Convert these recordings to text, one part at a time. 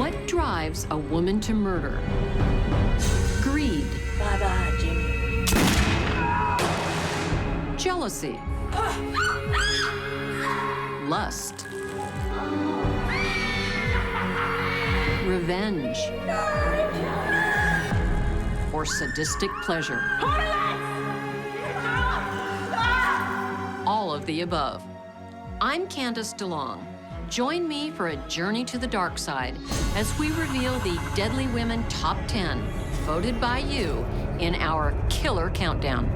What drives a woman to murder? Greed. Bye-bye, Jimmy. Jealousy. Lust. Revenge. Or sadistic pleasure. All of the above. I'm Candice DeLong. Join me for a journey to the dark side as we reveal the Deadly Women Top 10, voted by you in our Killer Countdown.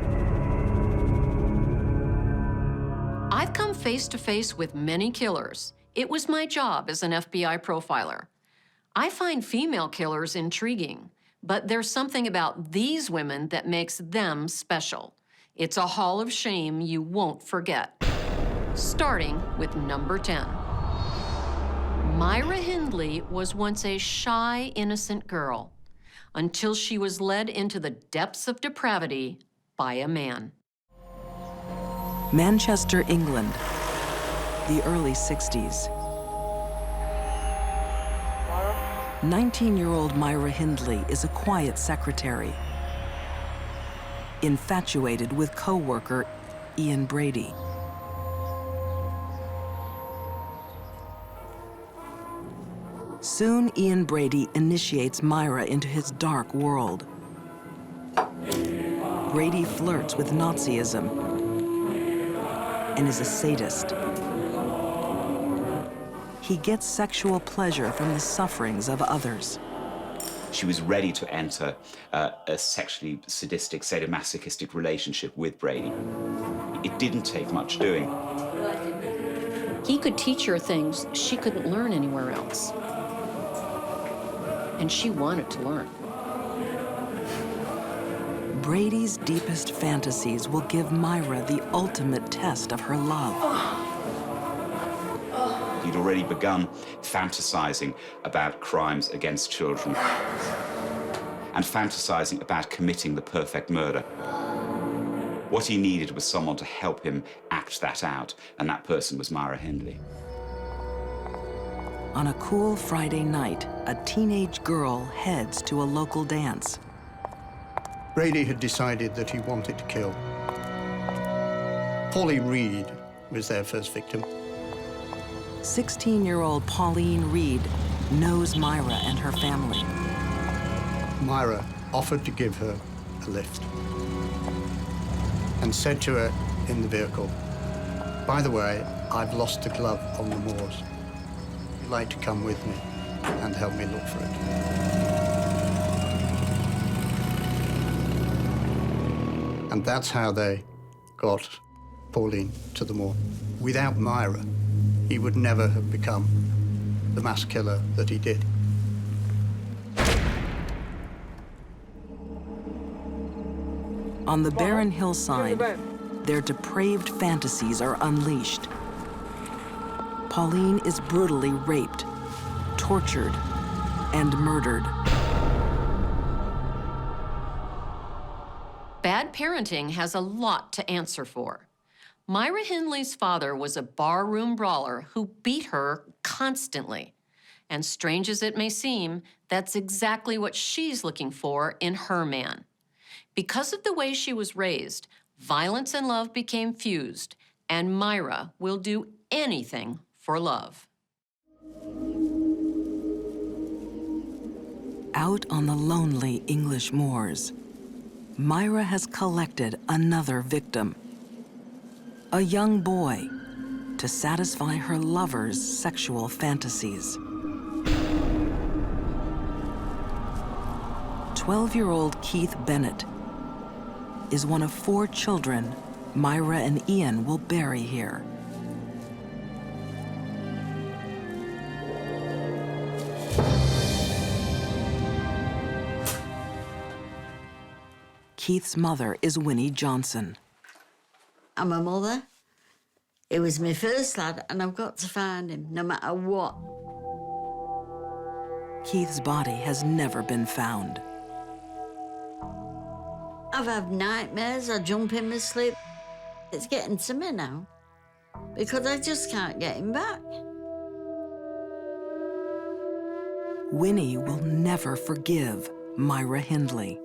I've come face to face with many killers. It was my job as an FBI profiler. I find female killers intriguing, but there's something about these women that makes them special. It's a hall of shame you won't forget. Starting with number 10. Myra Hindley was once a shy, innocent girl until she was led into the depths of depravity by a man. Manchester, England, the early 60s. 19-year-old Myra Hindley is a quiet secretary, infatuated with co-worker Ian Brady. Soon, Ian Brady initiates Myra into his dark world. Brady flirts with Nazism and is a sadist. He gets sexual pleasure from the sufferings of others. She was ready to enter a sexually sadistic, sadomasochistic relationship with Brady. It didn't take much doing. He could teach her things she couldn't learn anywhere else. And she wanted to learn. Brady's deepest fantasies will give Myra the ultimate test of her love. He'd already begun fantasizing about crimes against children and fantasizing about committing the perfect murder. What he needed was someone to help him act that out, and that person was Myra Hindley. On a cool Friday night, a teenage girl heads to a local dance. Brady had decided that he wanted to kill. Pauline Reed was their first victim. 16-year-old Pauline Reed knows Myra and her family. Myra offered to give her a lift and said to her in the vehicle, "By the way, I've lost the glove on the moors. Would you like to come with me and help me look for it?" And that's how they got Pauline to the moor. Without Myra, he would never have become the mass killer that he did. On the barren hillside, their depraved fantasies are unleashed. Pauline is brutally raped, tortured, and murdered. Bad parenting has a lot to answer for. Myra Hindley's father was a barroom brawler who beat her constantly. And strange as it may seem, that's exactly what she's looking for in her man. Because of the way she was raised, violence and love became fused, and Myra will do anything for love. Out on the lonely English moors, Myra has collected another victim. A young boy to satisfy her lover's sexual fantasies. 12-year-old Keith Bennett is one of 4 children Myra and Ian will bury here. Keith's mother is Winnie Johnson. I'm a mother. It was my first lad, and I've got to find him, no matter what. Keith's body has never been found. I've had nightmares, I jump in my sleep. It's getting to me now, because I just can't get him back. Winnie will never forgive Myra Hindley.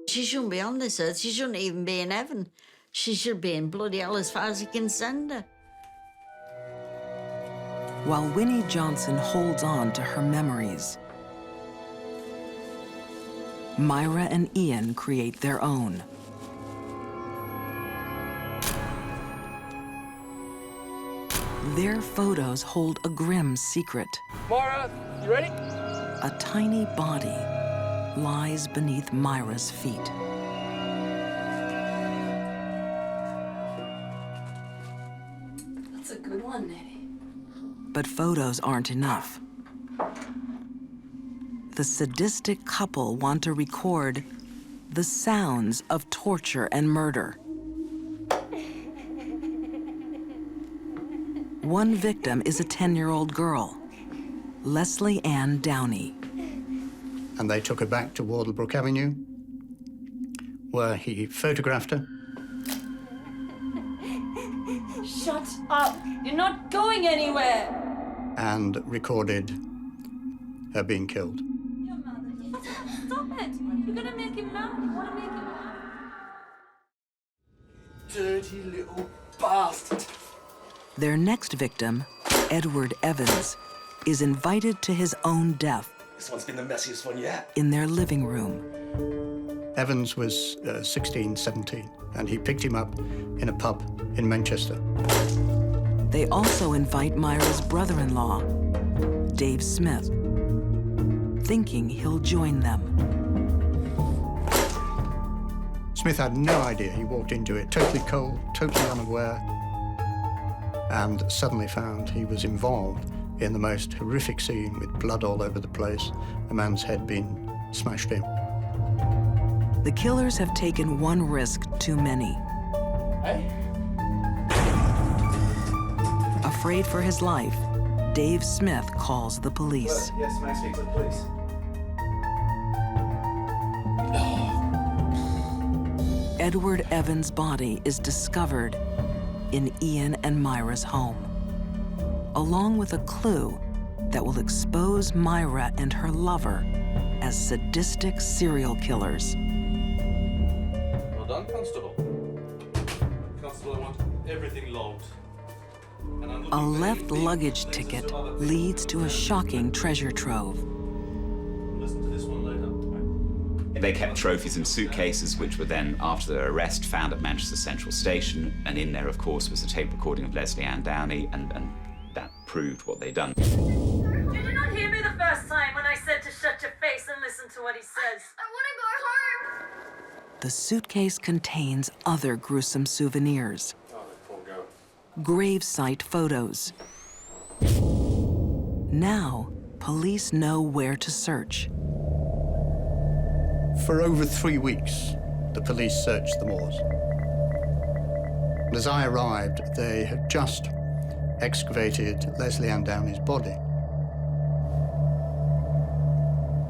She shouldn't be on this earth. She shouldn't even be in heaven. She should be in bloody hell as far as you can send her. While Winnie Johnson holds on to her memories, Myra and Ian create their own. Their photos hold a grim secret. Myra, you ready? A tiny body lies beneath Myra's feet. That's a good one, Nettie. But photos aren't enough. The sadistic couple want to record the sounds of torture and murder. One victim is a 10-year-old girl, Leslie Ann Downey. And they took her back to Wardlebrook Avenue, where he photographed her. Shut up! You're not going anywhere! And recorded her being killed. Your mother. Stop it! You're gonna make him mad. You wanna make him mad? Dirty little bastard. Their next victim, Edward Evans, is invited to his own death This one's been the messiest one yet. in their living room. Evans was 16, 17, and he picked him up in a pub in Manchester. They also invite Myra's brother-in-law, Dave Smith, thinking he'll join them. Smith had no idea. He walked into it totally cold, totally unaware, and suddenly found he was involved in the most horrific scene with blood all over the place, a man's head being smashed in. The killers have taken one risk too many. Hey? Afraid for his life, Dave Smith calls the police. Yes, may I speak to the police? Edward Evans' body is discovered in Ian and Myra's home, along with a clue that will expose Myra and her lover as sadistic serial killers. Well done, Constable. Constable, I want everything logged. And I'm looking A for left anything luggage related to ticket other people. leads to a shocking treasure trove. Listen to this one later. They kept trophies in suitcases, which were then, after their arrest, found at Manchester Central Station. And in there, of course, was a tape recording of Leslie Ann Downey, and that proved what they'd done. Did you not hear me the first time when I said to shut your face and listen to what he says? I want to go home. The suitcase contains other gruesome souvenirs, Oh, that poor girl. gravesite photos. Now, police know where to search. For over 3 weeks, the police searched the moors. As I arrived, they had just excavated Leslie Ann Downey's body.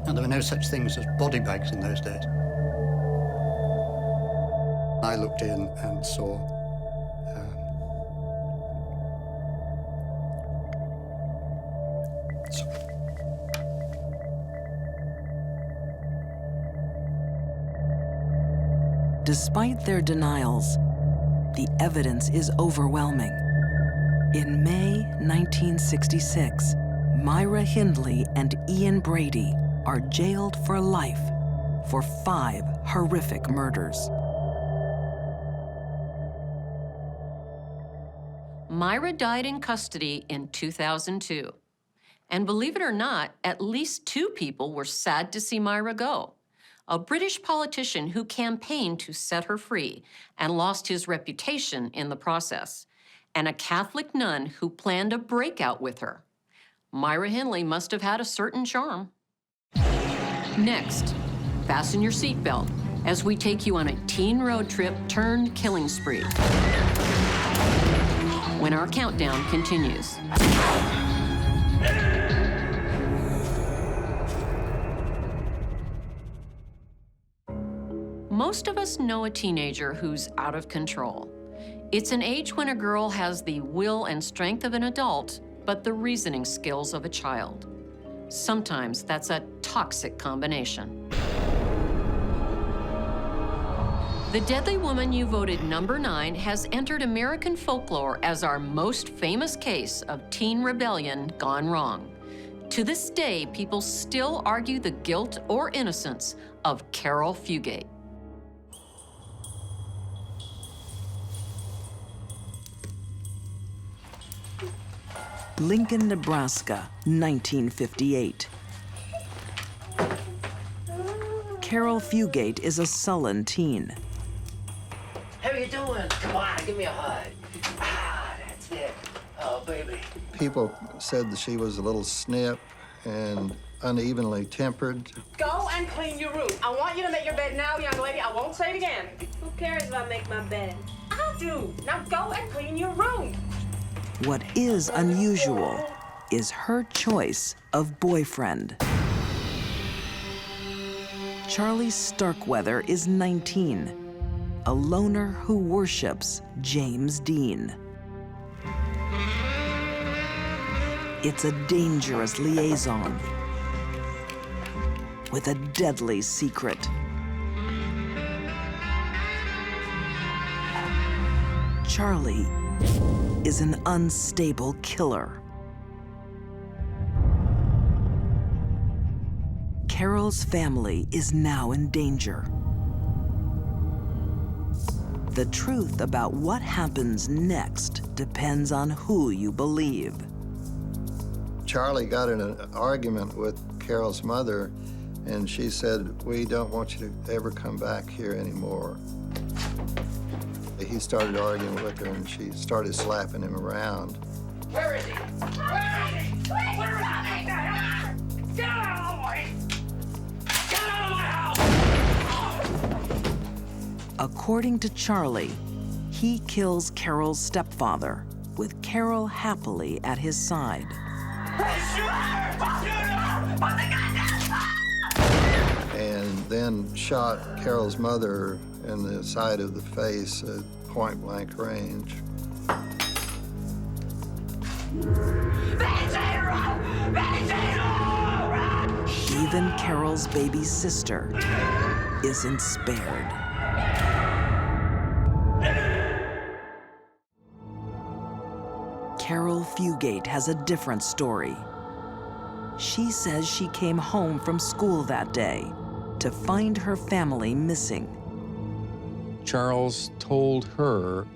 And there were no such things as body bags in those days. I looked in and saw Despite their denials, the evidence is overwhelming. In May 1966, Myra Hindley and Ian Brady are jailed for life for 5 horrific murders. Myra died in custody in 2002. And believe it or not, at least 2 people were sad to see Myra go. A British politician who campaigned to set her free and lost his reputation in the process, and a Catholic nun who planned a breakout with her. Myra Hindley must have had a certain charm. Next, fasten your seatbelt as we take you on a teen road trip turned killing spree. When our countdown continues. Most of us know a teenager who's out of control. It's an age when a girl has the will and strength of an adult, but the reasoning skills of a child. Sometimes that's a toxic combination. The deadly woman you voted number 9 has entered American folklore as our most famous case of teen rebellion gone wrong. To this day, people still argue the guilt or innocence of Carol Fugate. Lincoln, Nebraska, 1958. Carol Fugate is a sullen teen. How you doing? Come on, give me a hug. Ah, that's it. Oh, baby. People said that she was a little snip and unevenly tempered. Go and clean your room. I want you to make your bed now, young lady. I won't say it again. Who cares if I make my bed? I do. Now go and clean your room. What is unusual is her choice of boyfriend. Charlie Starkweather is 19, a loner who worships James Dean. It's a dangerous liaison with a deadly secret. Charlie is an unstable killer. Carol's family is now in danger. The truth about what happens next depends on who you believe. Charlie got in an argument with Carol's mother, and she said, "We don't want you to ever come back here anymore." He started arguing with her, and she started slapping him around. Where is he? Where is he? Where is he? Get out of the way! Get out of my house! According to Charlie, he kills Carol's stepfather, with Carol happily at his side. And then shot Carol's mother in the side of the face at point-blank range. Even Carol's baby sister isn't spared. Carol Fugate has a different story. She says she came home from school that day to find her family missing. Charles told her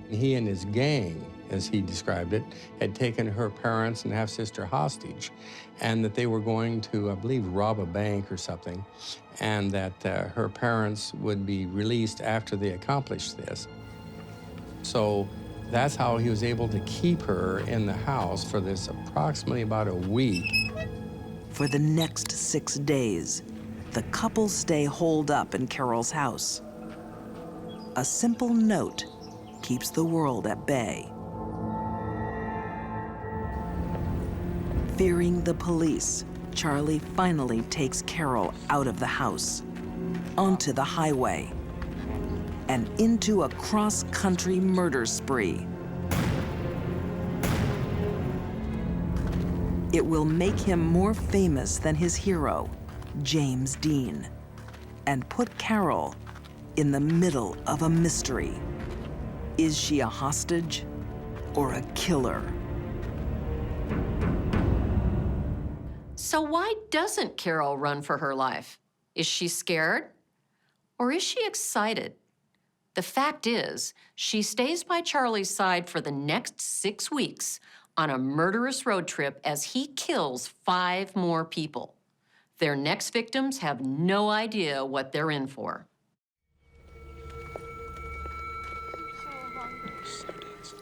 he and his gang, as he described it, had taken her parents and half-sister hostage, and that they were going to, I believe, rob a bank or something, and that her parents would be released after they accomplished this. So that's how he was able to keep her in the house for this approximately about a week. For the next 6 days, the couple stay holed up in Carol's house. A simple note keeps the world at bay. Fearing the police, Charlie finally takes Carol out of the house, onto the highway, and into a cross-country murder spree. It will make him more famous than his hero, James Dean, and put Carol in the middle of a mystery. Is she a hostage or a killer? So why doesn't Carol run for her life? Is she scared? Or is she excited? The fact is, she stays by Charlie's side for the next 6 weeks on a murderous road trip as he kills 5 more people. Their next victims have no idea what they're in for.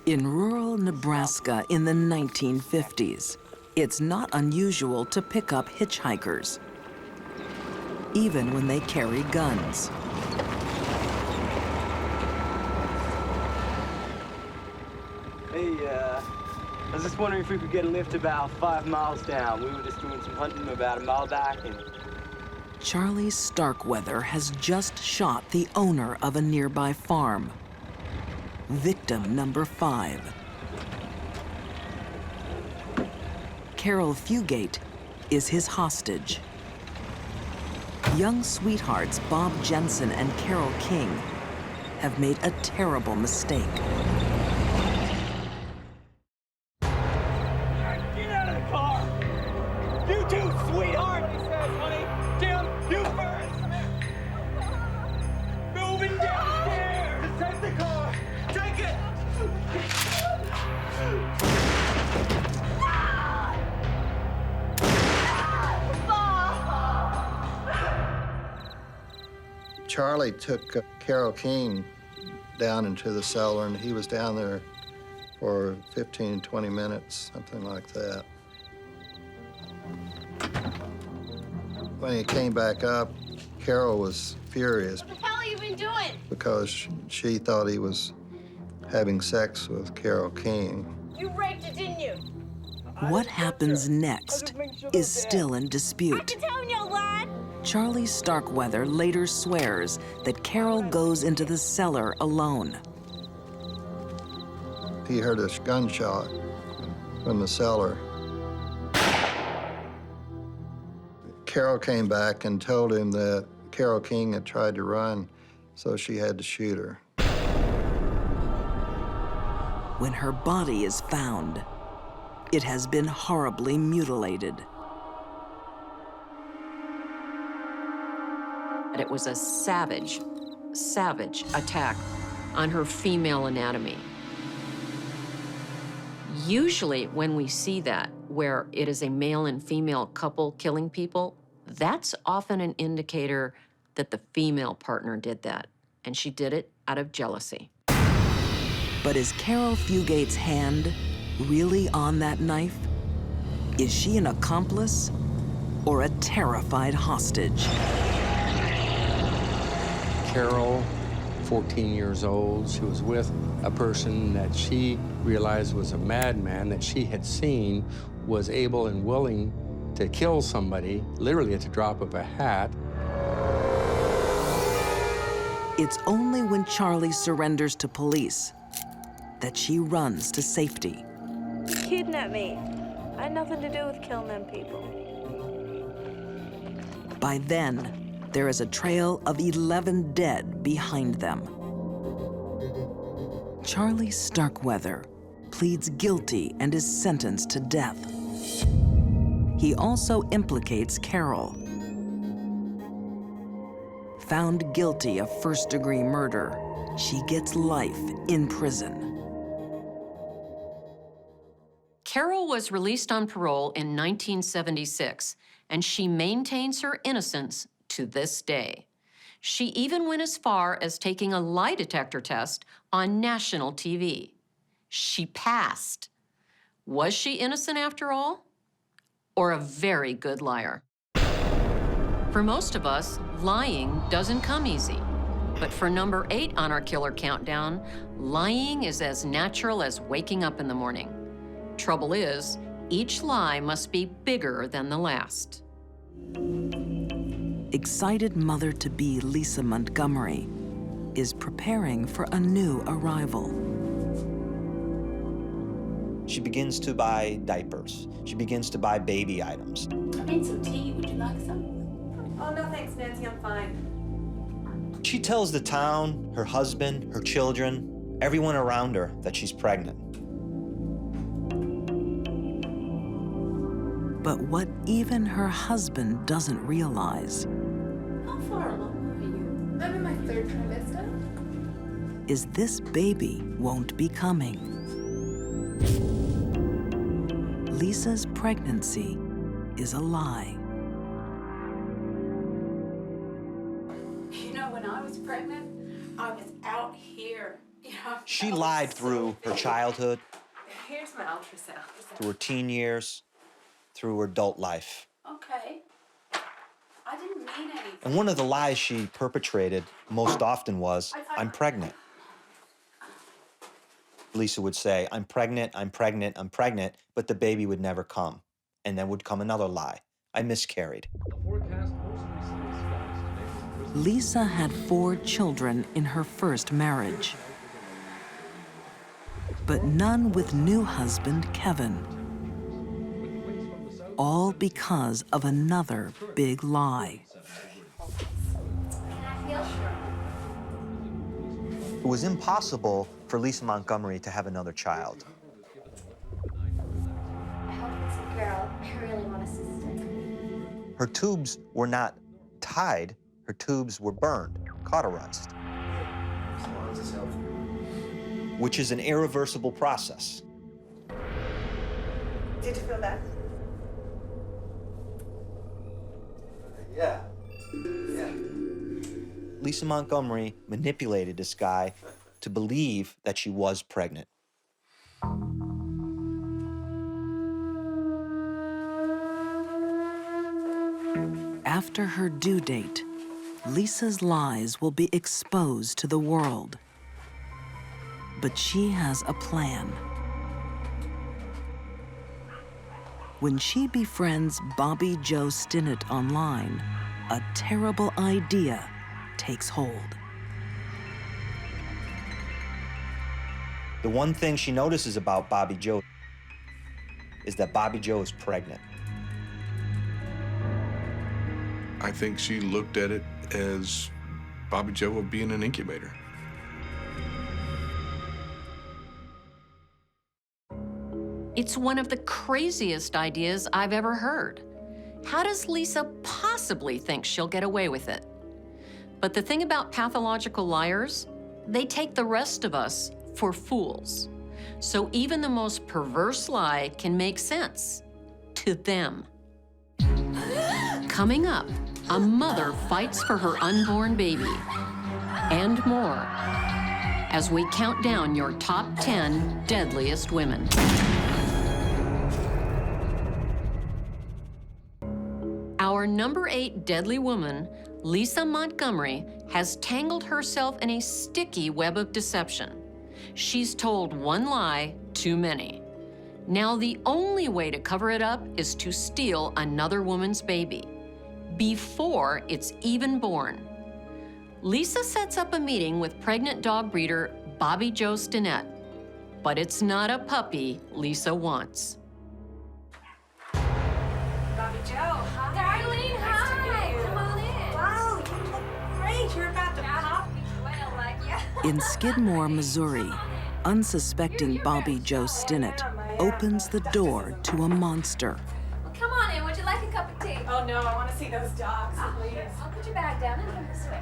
In rural Nebraska in the 1950s, it's not unusual to pick up hitchhikers, even when they carry guns. Hey, I was just wondering if we could get a lift about 5 miles down. We were just doing some hunting about a mile back, and... Charlie Starkweather has just shot the owner of a nearby farm. Victim number 5. Carol Fugate is his hostage. Young sweethearts Bob Jensen and Carole King have made a terrible mistake. Get out of the car! You too, sweetheart! What he says, honey. Jim, you first! Moving downstairs! Take the car! Take it! Charlie took Carole King down into the cellar, and he was down there for 15, 20 minutes, something like that. When he came back up, Carol was furious. What the hell have you been doing? Because she thought he was having sex with Carole King. You raped it, didn't you? What happens next is still in I dispute. can tell you, lad. Charlie Starkweather later swears that Carol goes into the cellar alone. He heard a gunshot from the cellar. Carol came back and told him that Carole King had tried to run, so she had to shoot her. When her body is found, it has been horribly mutilated. It was a savage attack on her female anatomy. Usually when we see that, where it is a male and female couple killing people, that's often an indicator that the female partner did that, and she did it out of jealousy. But is Carol Fugate's hand really on that knife? Is she an accomplice or a terrified hostage? Carol, 14 years old, she was with a person that she realized was a madman that she had seen was able and willing to kill somebody, literally at the drop of a hat. It's only when Charlie surrenders to police that she runs to safety. You kidnapped me. I had nothing to do with killing them people. By then, there is a trail of 11 dead behind them. Charlie Starkweather pleads guilty and is sentenced to death. He also implicates Carol. Found guilty of first-degree murder, she gets life in prison. Carol was released on parole in 1976, and she maintains her innocence to this day. She even went as far as taking a lie detector test on national TV. She passed. Was she innocent after all? Or a very good liar? For most of us, lying doesn't come easy. But for number 8 on our killer countdown, lying is as natural as waking up in the morning. Trouble is, each lie must be bigger than the last. Excited mother-to-be Lisa Montgomery is preparing for a new arrival. She begins to buy diapers. She begins to buy baby items. I made some tea. Would you like some? Oh, no thanks, Nancy. I'm fine. She tells the town, her husband, her children, everyone around her that she's pregnant. But what even her husband doesn't realize How far along are you? I'm in my 3rd trimester. is this baby won't be coming. Lisa's pregnancy is a lie. You know, when I was pregnant, I was out here. You know, She lied through her childhood, Here's my ultrasound. through her teen years, through her adult life. Okay. I didn't mean anything. And one of the lies she perpetrated most often was, I'm pregnant. Lisa would say, I'm pregnant, I'm pregnant, I'm pregnant, but the baby would never come. And then would come another lie. I miscarried. Lisa had 4 children in her first marriage, but none with new husband Kevin. all because of another big lie. It was impossible for Lisa Montgomery to have another child. I hope it's a girl. I really want a sister. Her tubes were not tied, her tubes were burned, cauterized, which is an irreversible process. Did you feel that? Yeah. Lisa Montgomery manipulated this guy to believe that she was pregnant. After her due date, Lisa's lies will be exposed to the world. But she has a plan. When she befriends Bobby Joe Stinnett online, a terrible idea takes hold. The one thing she notices about Bobby Joe is that Bobby Joe is pregnant. I think she looked at it as Bobby Joe would be in an incubator. It's one of the craziest ideas I've ever heard. How does Lisa possibly think she'll get away with it? But the thing about pathological liars, they take the rest of us for fools. So even the most perverse lie can make sense to them. Coming up, a mother fights for her unborn baby, and more, as we count down your top 10 deadliest women. Our number 8 deadly woman, Lisa Montgomery, has tangled herself in a sticky web of deception. She's told one lie too many. Now the only way to cover it up is to steal another woman's baby, before it's even born. Lisa sets up a meeting with pregnant dog breeder Bobby Joe Stinnett, but it's not a puppy Lisa wants. Bobby Joe, hi. Darlene, hi. Come on in. Wow, you look great. You're about to pop. Well, like you. In Skidmore, Missouri, unsuspecting Bobby Joe Stinnett opens the door to a monster. Well, come on in. Would you like a cup of tea? Oh, no, I want to see those dogs, please. I'll put your bag down and come this way.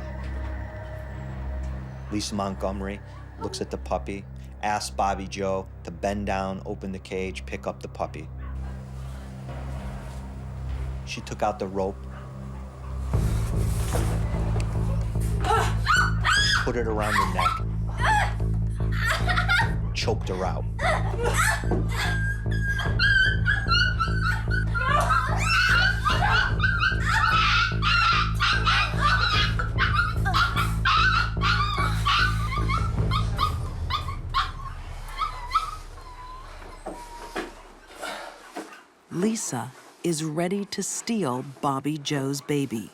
Lisa Montgomery looks at the puppy, asks Bobby Joe to bend down, open the cage, pick up the puppy. She took out the rope, put it around the neck, choked her out. Lisa is ready to steal Bobby Joe's baby.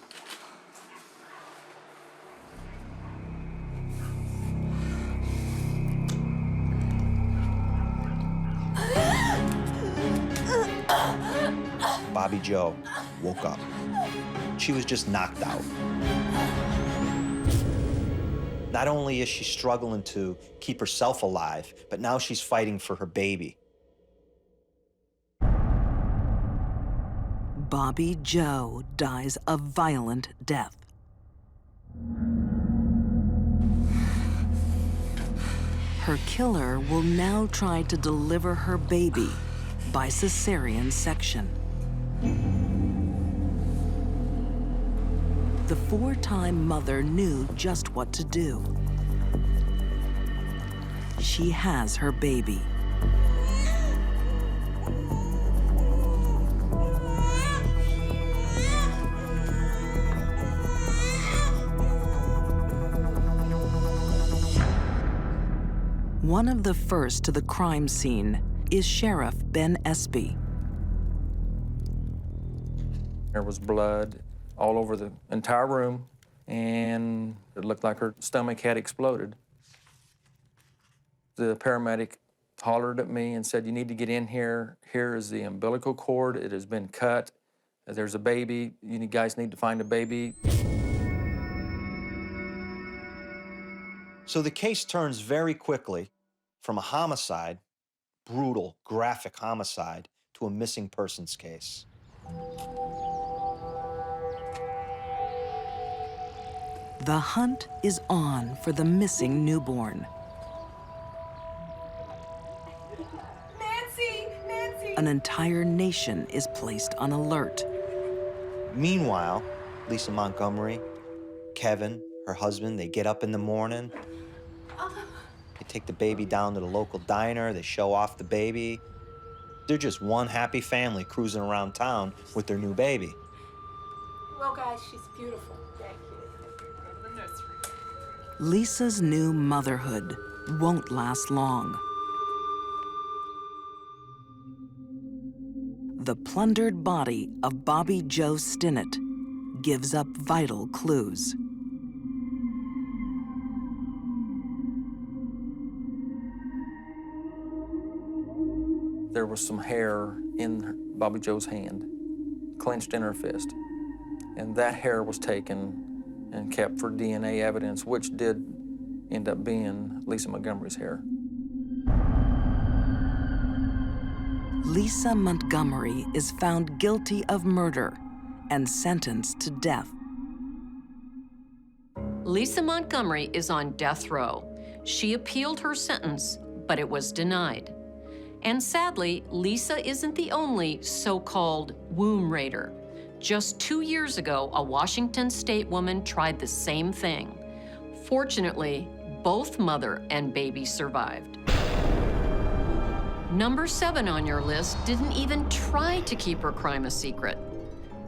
Bobby Joe woke up. She was just knocked out. Not only is she struggling to keep herself alive, but now she's fighting for her baby. Bobby Joe dies a violent death. Her killer will now try to deliver her baby by cesarean section. The 4-time mother knew just what to do. She has her baby. One of the first to the crime scene is Sheriff Ben Espy. There was blood all over the entire room, and it looked like her stomach had exploded. The paramedic hollered at me and said, "You need to get in here. Here is the umbilical cord. It has been cut. There's a baby. You guys need to find a baby." So the case turns very quickly from a homicide, brutal, graphic homicide, to a missing persons case. The hunt is on for the missing newborn. Nancy! Nancy! An entire nation is placed on alert. Meanwhile, Lisa Montgomery, Kevin, her husband, they get up in the morning. They take the baby down to the local diner. They show off the baby. They're just one happy family cruising around town with their new baby. Well, guys, she's beautiful. Thank you. Go to the nursery. Lisa's new motherhood won't last long. The plundered body of Bobby Joe Stinnett gives up vital clues. There was some hair in Bobby Joe's hand, clenched in her fist. And that hair was taken and kept for DNA evidence, which did end up being Lisa Montgomery's hair. Lisa Montgomery is found guilty of murder and sentenced to death. Lisa Montgomery is on death row. She appealed her sentence, but it was denied. And sadly, Lisa isn't the only so-called womb raider. Just 2 years ago, a Washington State woman tried the same thing. Fortunately, both mother and baby survived. Number 7 on your list didn't even try to keep her crime a secret.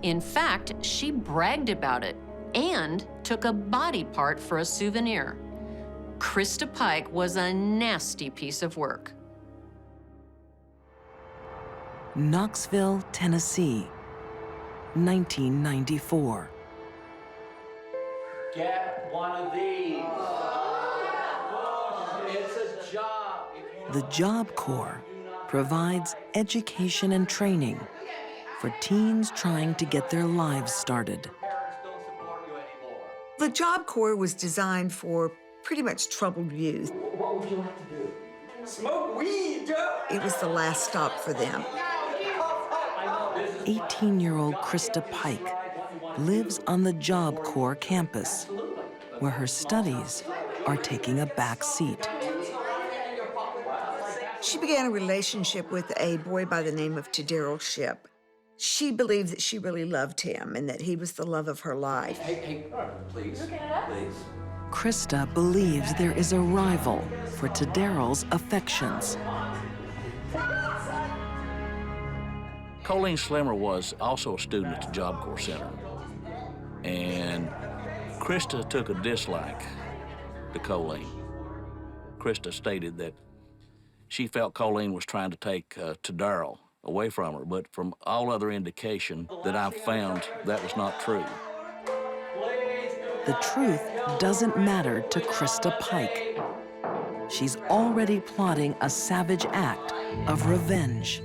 In fact, she bragged about it and took a body part for a souvenir. Krista Pike was a nasty piece of work. Knoxville, Tennessee, 1994. Get one of these. It's a job. The Job Corps provides education and training for teens trying to get their lives started. The Job Corps was designed for pretty much troubled youth. What would you like to do? Smoke weed, Joe! It was the last stop for them. 18-year-old Krista Pike lives on the Job Corps campus, where her studies are taking a back seat. She began a relationship with a boy by the name of Daryl Shipp. She believed that she really loved him and that he was the love of her life. Hey, please, please. Krista believes there is a rival for Daryl's affections. Colleen Slimmer was also a student at the Job Corps Center. And Krista took a dislike to Colleen. Krista stated that she felt Colleen was trying to take Daryl away from her, but from all other indication that I've found, that was not true. The truth doesn't matter to Krista Pike. She's already plotting a savage act of revenge.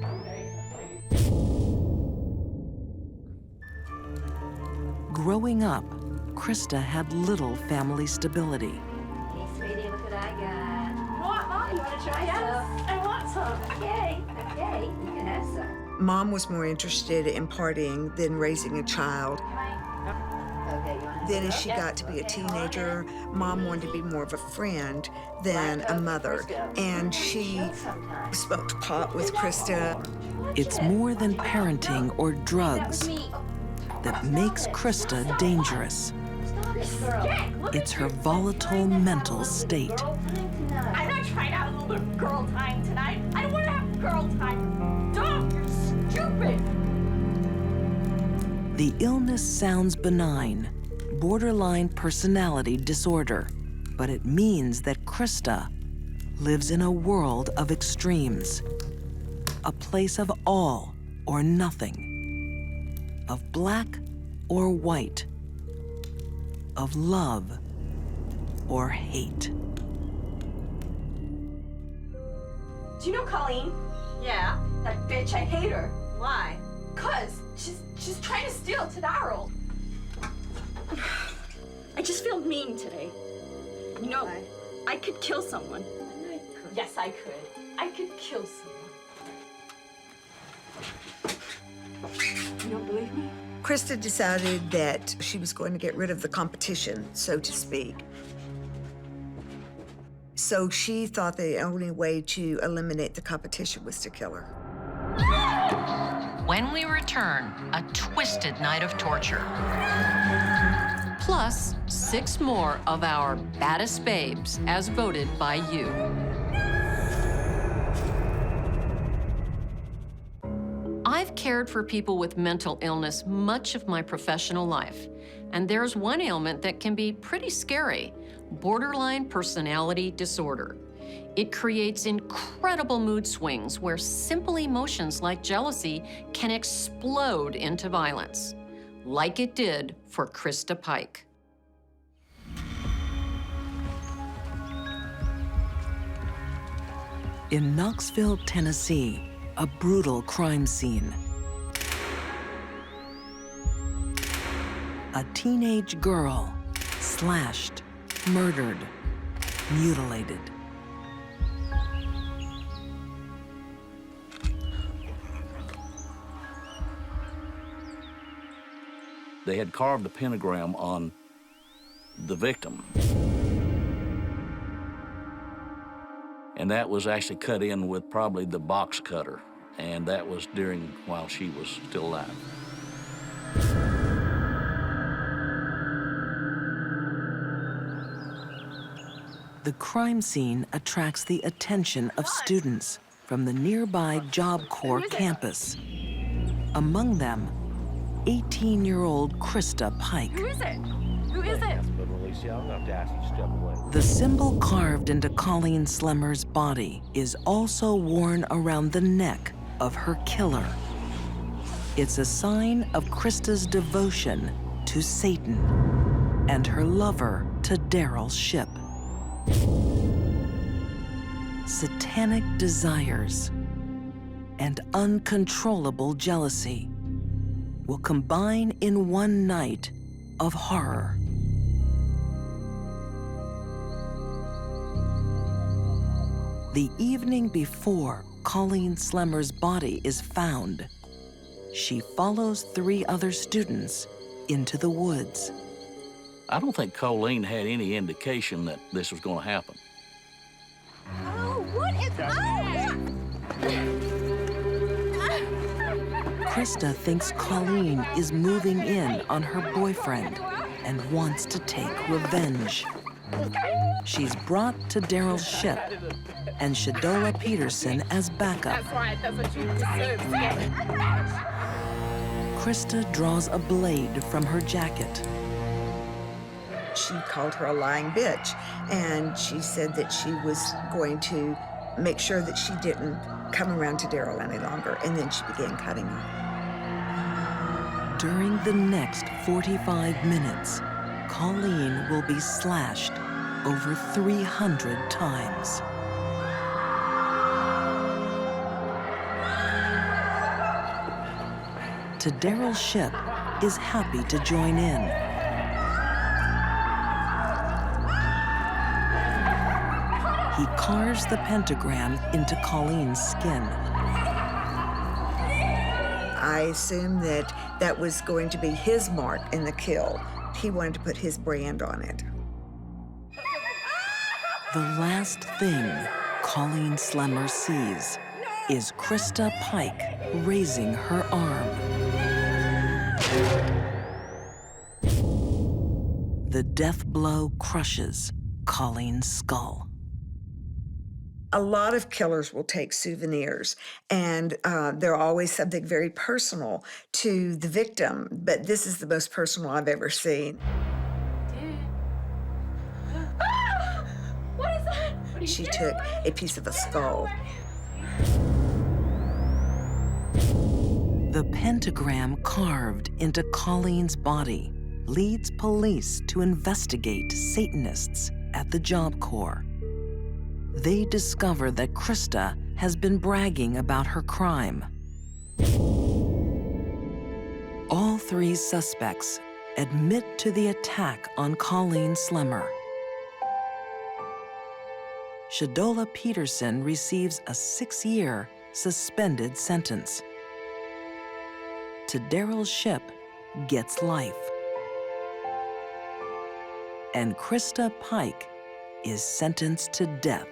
Growing up, Krista had little family stability. Hey, sweetie, look what I got. What, Mom? You want to try some? I want some. Okay, okay, you can have some. Mom was more interested in partying than raising a child. Okay, you want Then as she got to be a teenager, Mom wanted to be more of a friend than a mother. And she smoked pot with Krista. It's more than parenting or drugs that makes Krista dangerous. It's her volatile mental state. I'm not trying to have a little bit of girl time tonight. I don't want to have girl time. Dumb, you're stupid. The illness sounds benign, borderline personality disorder, but it means that Krista lives in a world of extremes, a place of all or nothing, of black or white, of love or hate. Do Do you know Colleen? Yeah. That bitch, I hate her. Why? 'Cause she's trying to steal Tadaro. I just feel mean today. You know, I could kill someone. Yes, I could. I could kill someone. You don't believe me? Krista decided that she was going to get rid of the competition, so to speak. So she thought the only way to eliminate the competition was to kill her. When we return, a twisted night of torture. Plus, 6 more of our baddest babes as voted by you. I've cared for people with mental illness much of my professional life, and there's one ailment that can be pretty scary: borderline personality disorder. It creates incredible mood swings where simple emotions like jealousy can explode into violence, like it did for Krista Pike. In Knoxville, Tennessee, a brutal crime scene. A teenage girl slashed, murdered, mutilated. They had carved a pentagram on the victim. And that was actually cut in with probably the box cutter. And that was while she was still alive. The crime scene attracts the attention of students from the nearby Job Corps campus. Among them, 18-year-old Krista Pike. Who is it? Who is it? The symbol carved into Colleen Slemmer's body is also worn around the neck of her killer. It's a sign of Krista's devotion to Satan and her lover to Daryl's ship. Satanic desires and uncontrollable jealousy will combine in one night of horror. The evening before Colleen Slemmer's body is found, she follows 3 other students into the woods. I don't think Colleen had any indication that this was going to happen. Oh, what is Krista thinks Colleen is moving in on her boyfriend and wants to take revenge. She's brought to Daryl's ship and Shadola Peterson as backup. That's right, that's what you deserve. Krista draws a blade from her jacket. She called her a lying bitch, and she said that she was going to make sure that she didn't come around to Daryl any longer, and then she began cutting her. During the next 45 minutes, Colleen will be slashed over 300 times. To Daryl's ship is happy to join in. He carves the pentagram into Colleen's skin. I assumed that that was going to be his mark in the kill. He wanted to put his brand on it. The last thing Colleen Slemmer sees is Krista Pike raising her arm. The death blow crushes Colleen's skull. A lot of killers will take souvenirs, and they're always something very personal to the victim, but this is the most personal I've ever seen. What is that? She took a piece of a skull. The pentagram carved into Colleen's body leads police to investigate Satanists at the Job Corps. They discover that Krista has been bragging about her crime. All 3 suspects admit to the attack on Colleen Slemmer. Shadola Peterson receives a 6-year suspended sentence. Daryl Shipp gets life. And Krista Pike is sentenced to death.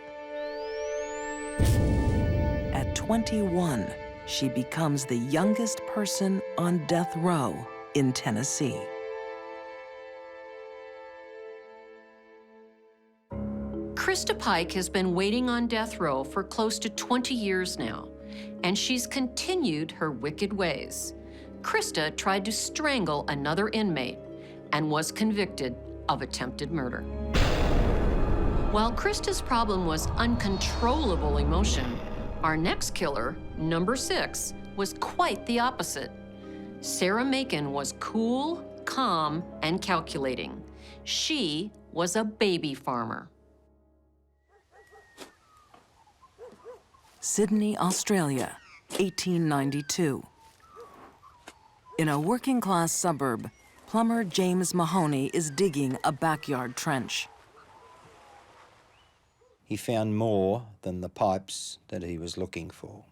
At 21, she becomes the youngest person on death row in Tennessee. Krista Pike has been waiting on death row for close to 20 years now, and she's continued her wicked ways. Krista tried to strangle another inmate and was convicted of attempted murder. While Krista's problem was uncontrollable emotion, our next killer, number 6, was quite the opposite. Sarah Macon was cool, calm, and calculating. She was a baby farmer. Sydney, Australia, 1892. In a working-class suburb, plumber James Mahoney is digging a backyard trench. He found more than the pipes that he was looking for.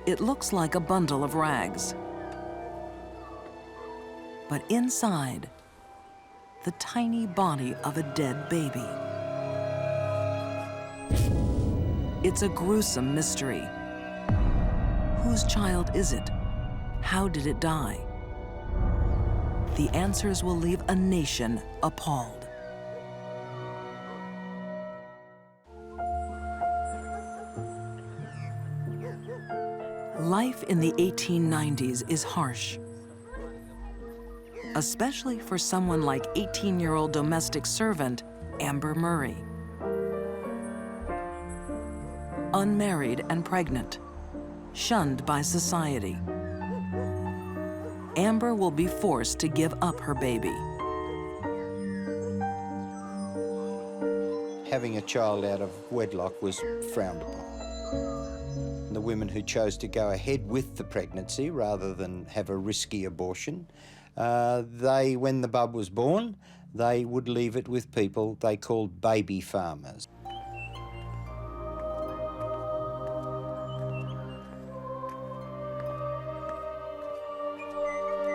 It looks like a bundle of rags. But inside, the tiny body of a dead baby. It's a gruesome mystery. Whose child is it? How did it die? The answers will leave a nation appalled. Life in the 1890s is harsh, especially for someone like 18-year-old domestic servant Amber Murray. Unmarried and pregnant, shunned by society, Amber will be forced to give up her baby. Having a child out of wedlock was frowned upon. The women who chose to go ahead with the pregnancy rather than have a risky abortion, when the bub was born, they would leave it with people they called baby farmers.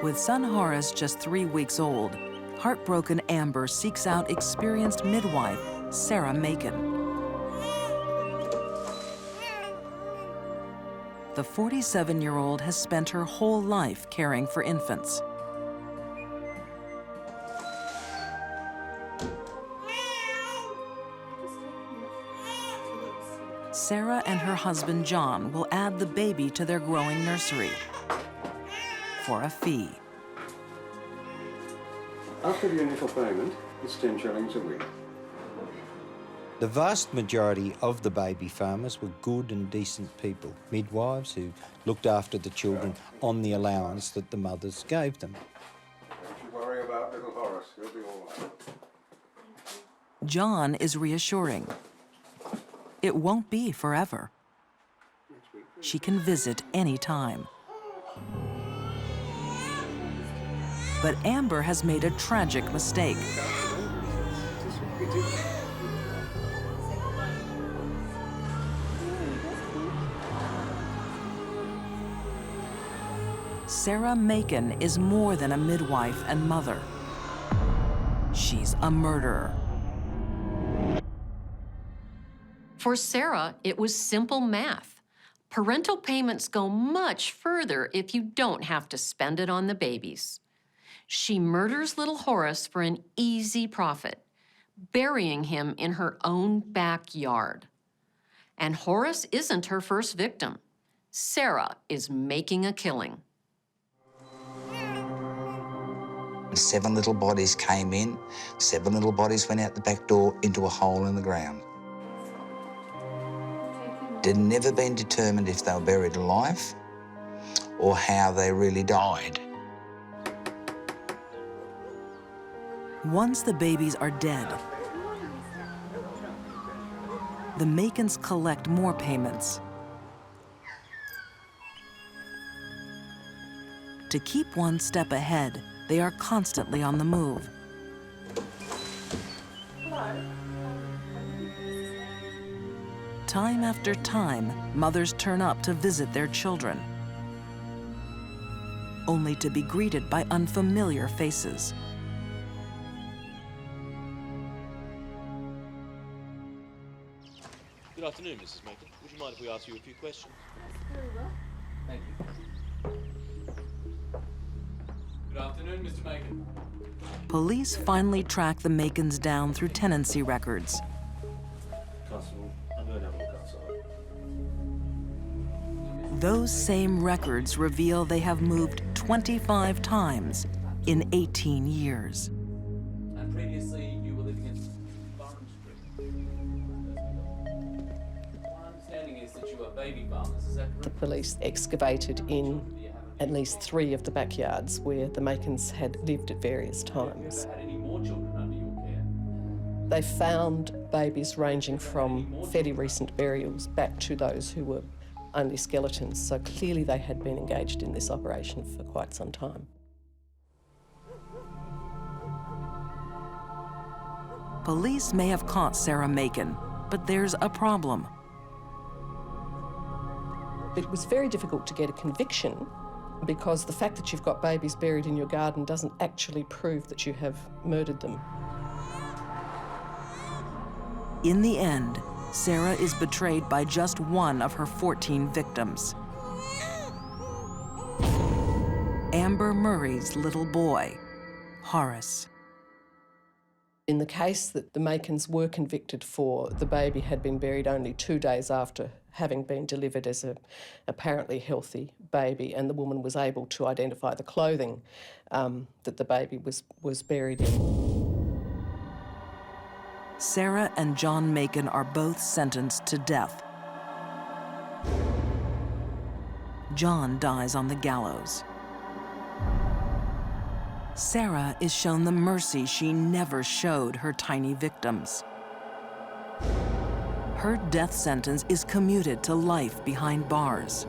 With son Horace just 3 weeks old, heartbroken Amber seeks out experienced midwife Sarah Macon. The 47-year-old has spent her whole life caring for infants. Sarah and her husband John will add the baby to their growing nursery for a fee. After the initial payment, it's 10 shillings a week. The vast majority of the baby farmers were good and decent people, midwives who looked after the children on the allowance that the mothers gave them. Don't you worry about little Horace, he'll be all right. John is reassuring. It won't be forever. She can visit any time. But Amber has made a tragic mistake. Sarah Macon is more than a midwife and mother. She's a murderer. For Sarah, it was simple math. Parental payments go much further if you don't have to spend it on the babies. She murders little Horace for an easy profit, burying him in her own backyard. And Horace isn't her first victim. Sarah is making a killing. 7 little bodies came in, 7 little bodies went out the back door into a hole in the ground. It had never been determined if they were buried alive or how they really died. Once the babies are dead, the Makins collect more payments. To keep one step ahead, they are constantly on the move. Time after time, mothers turn up to visit their children, only to be greeted by unfamiliar faces. Good afternoon, Mrs. Macon. Would you mind if we ask you a few questions? Very well. Thank you. Good afternoon, Mr. Macon. Police finally track the Makins down through tenancy records. Constable, I'm going to have a look outside. Those same records reveal they have moved 25 times in 18 years. And previously, you were living in Barham Street. My understanding is that you are baby farmers, is that correct? The police excavated in at least 3 of the backyards where the Makins had lived at various times. Have you ever had any more children under your care? They found babies ranging from fairly recent burials back to those who were only skeletons, so clearly they had been engaged in this operation for quite some time. Police may have caught Sarah Macon, but there's a problem. It was very difficult to get a conviction because the fact that you've got babies buried in your garden doesn't actually prove that you have murdered them. In the end, Sarah is betrayed by just one of her 14 victims. Amber Murray's little boy, Horace. In the case that the Makins were convicted for, the baby had been buried only 2 days after having been delivered as an apparently healthy baby, and the woman was able to identify the clothing that the baby was buried in. Sarah and John Macon are both sentenced to death. John dies on the gallows. Sarah is shown the mercy she never showed her tiny victims. Her death sentence is commuted to life behind bars.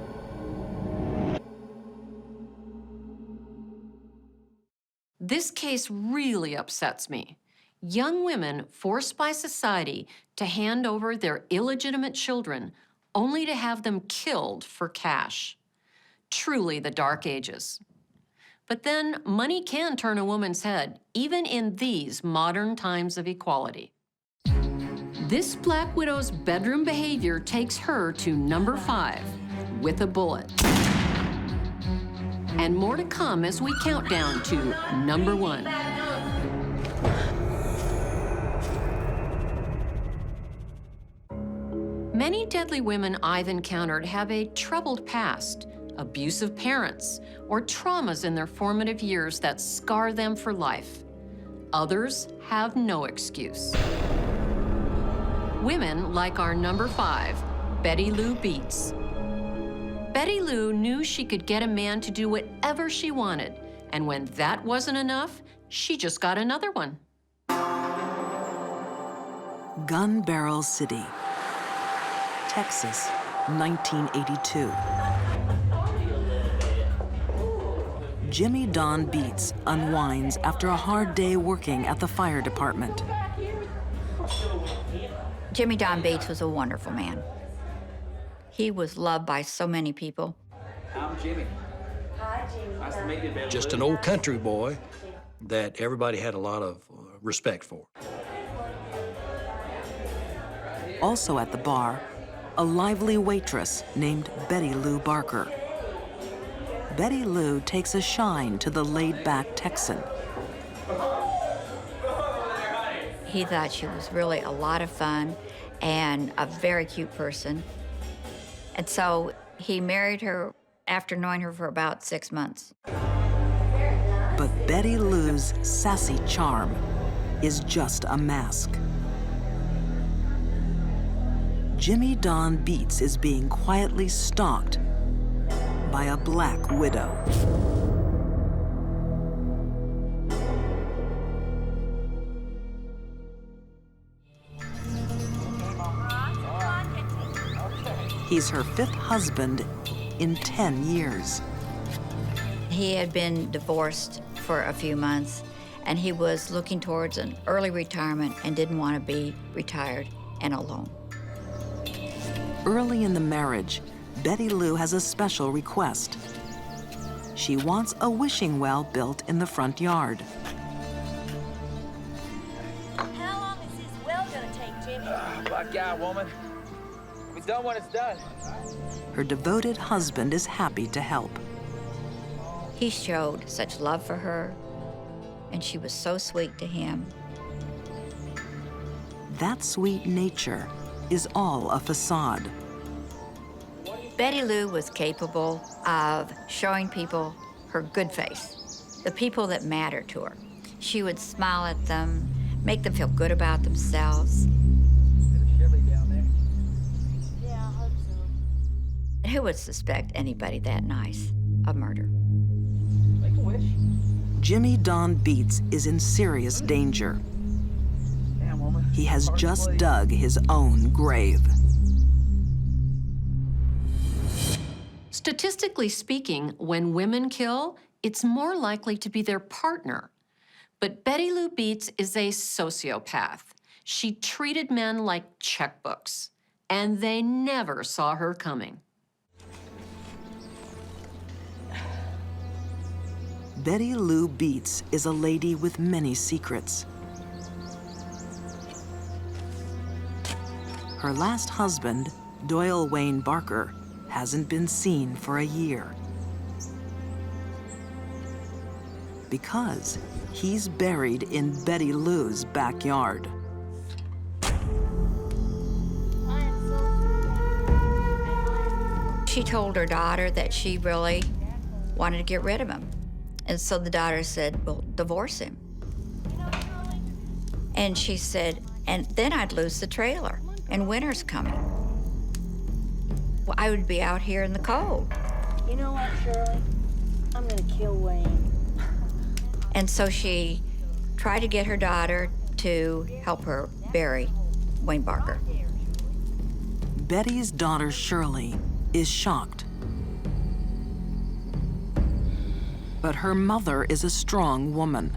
This case really upsets me. Young women forced by society to hand over their illegitimate children only to have them killed for cash. Truly the dark ages. But then money can turn a woman's head, even in these modern times of equality. This Black Widow's bedroom behavior takes her to number 5 with a bullet. And more to come as we count down to number 1. Many deadly women I've encountered have a troubled past, abusive parents, or traumas in their formative years that scar them for life. Others have no excuse. Women like our number 5, Betty Lou Beats. Betty Lou knew she could get a man to do whatever she wanted, and when that wasn't enough, she just got another one. Gun Barrel City, Texas, 1982. Jimmy Don Beats unwinds after a hard day working at the fire department. Jimmy Don Bates was a wonderful man. He was loved by so many people. I'm Jimmy. Hi, Jimmy. Nice to meet you, Betty. Just an old country boy that everybody had a lot of respect for. Also at the bar, a lively waitress named Betty Lou Barker. Betty Lou takes a shine to the laid-back Texan. He thought she was really a lot of fun and a very cute person. And so he married her after knowing her for about 6 months. But Betty Lou's sassy charm is just a mask. Jimmy Don Beats is being quietly stalked by a Black Widow. He's her 5th husband in 10 years. He had been divorced for a few months, and he was looking towards an early retirement and didn't want to be retired and alone. Early in the marriage, Betty Lou has a special request. She wants a wishing well built in the front yard. How long is this well gonna take, Jimmy? Black guy, woman. We're done when it's done. Her devoted husband is happy to help. He showed such love for her, and she was so sweet to him. That sweet nature is all a facade. Betty Lou was capable of showing people her good face, the people that mattered to her. She would smile at them, make them feel good about themselves. Who would suspect anybody that nice of murder? Make a wish. Jimmy Don Beats is in serious danger. Damn, woman. He has just dug his own grave. Statistically speaking, when women kill, it's more likely to be their partner. But Betty Lou Beats is a sociopath. She treated men like checkbooks, and they never saw her coming. Betty Lou Beats is a lady with many secrets. Her last husband, Doyle Wayne Barker, hasn't been seen for a year. Because he's buried in Betty Lou's backyard. She told her daughter that she really wanted to get rid of him. And so the daughter said, well, divorce him. And she said, and then I'd lose the trailer, and winter's coming. Well, I would be out here in the cold. You know what, Shirley? I'm gonna kill Wayne. And so she tried to get her daughter to help her bury Wayne Barker. Betty's daughter, Shirley, is shocked. But her mother is a strong woman.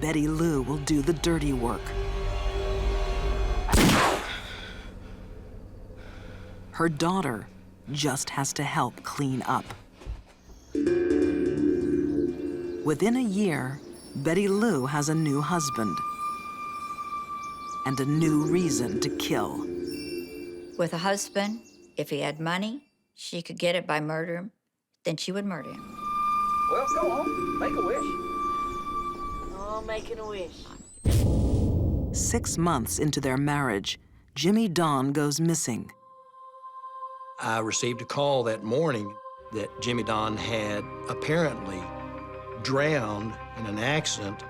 Betty Lou will do the dirty work. Her daughter just has to help clean up. Within a year, Betty Lou has a new husband and a new reason to kill. With a husband, if he had money, she could get it by murder him, then she would murder him. Well, go on. Make a wish. Oh, making a wish. 6 months into their marriage, Jimmy Don goes missing. I received a call that morning that Jimmy Don had apparently drowned in an accident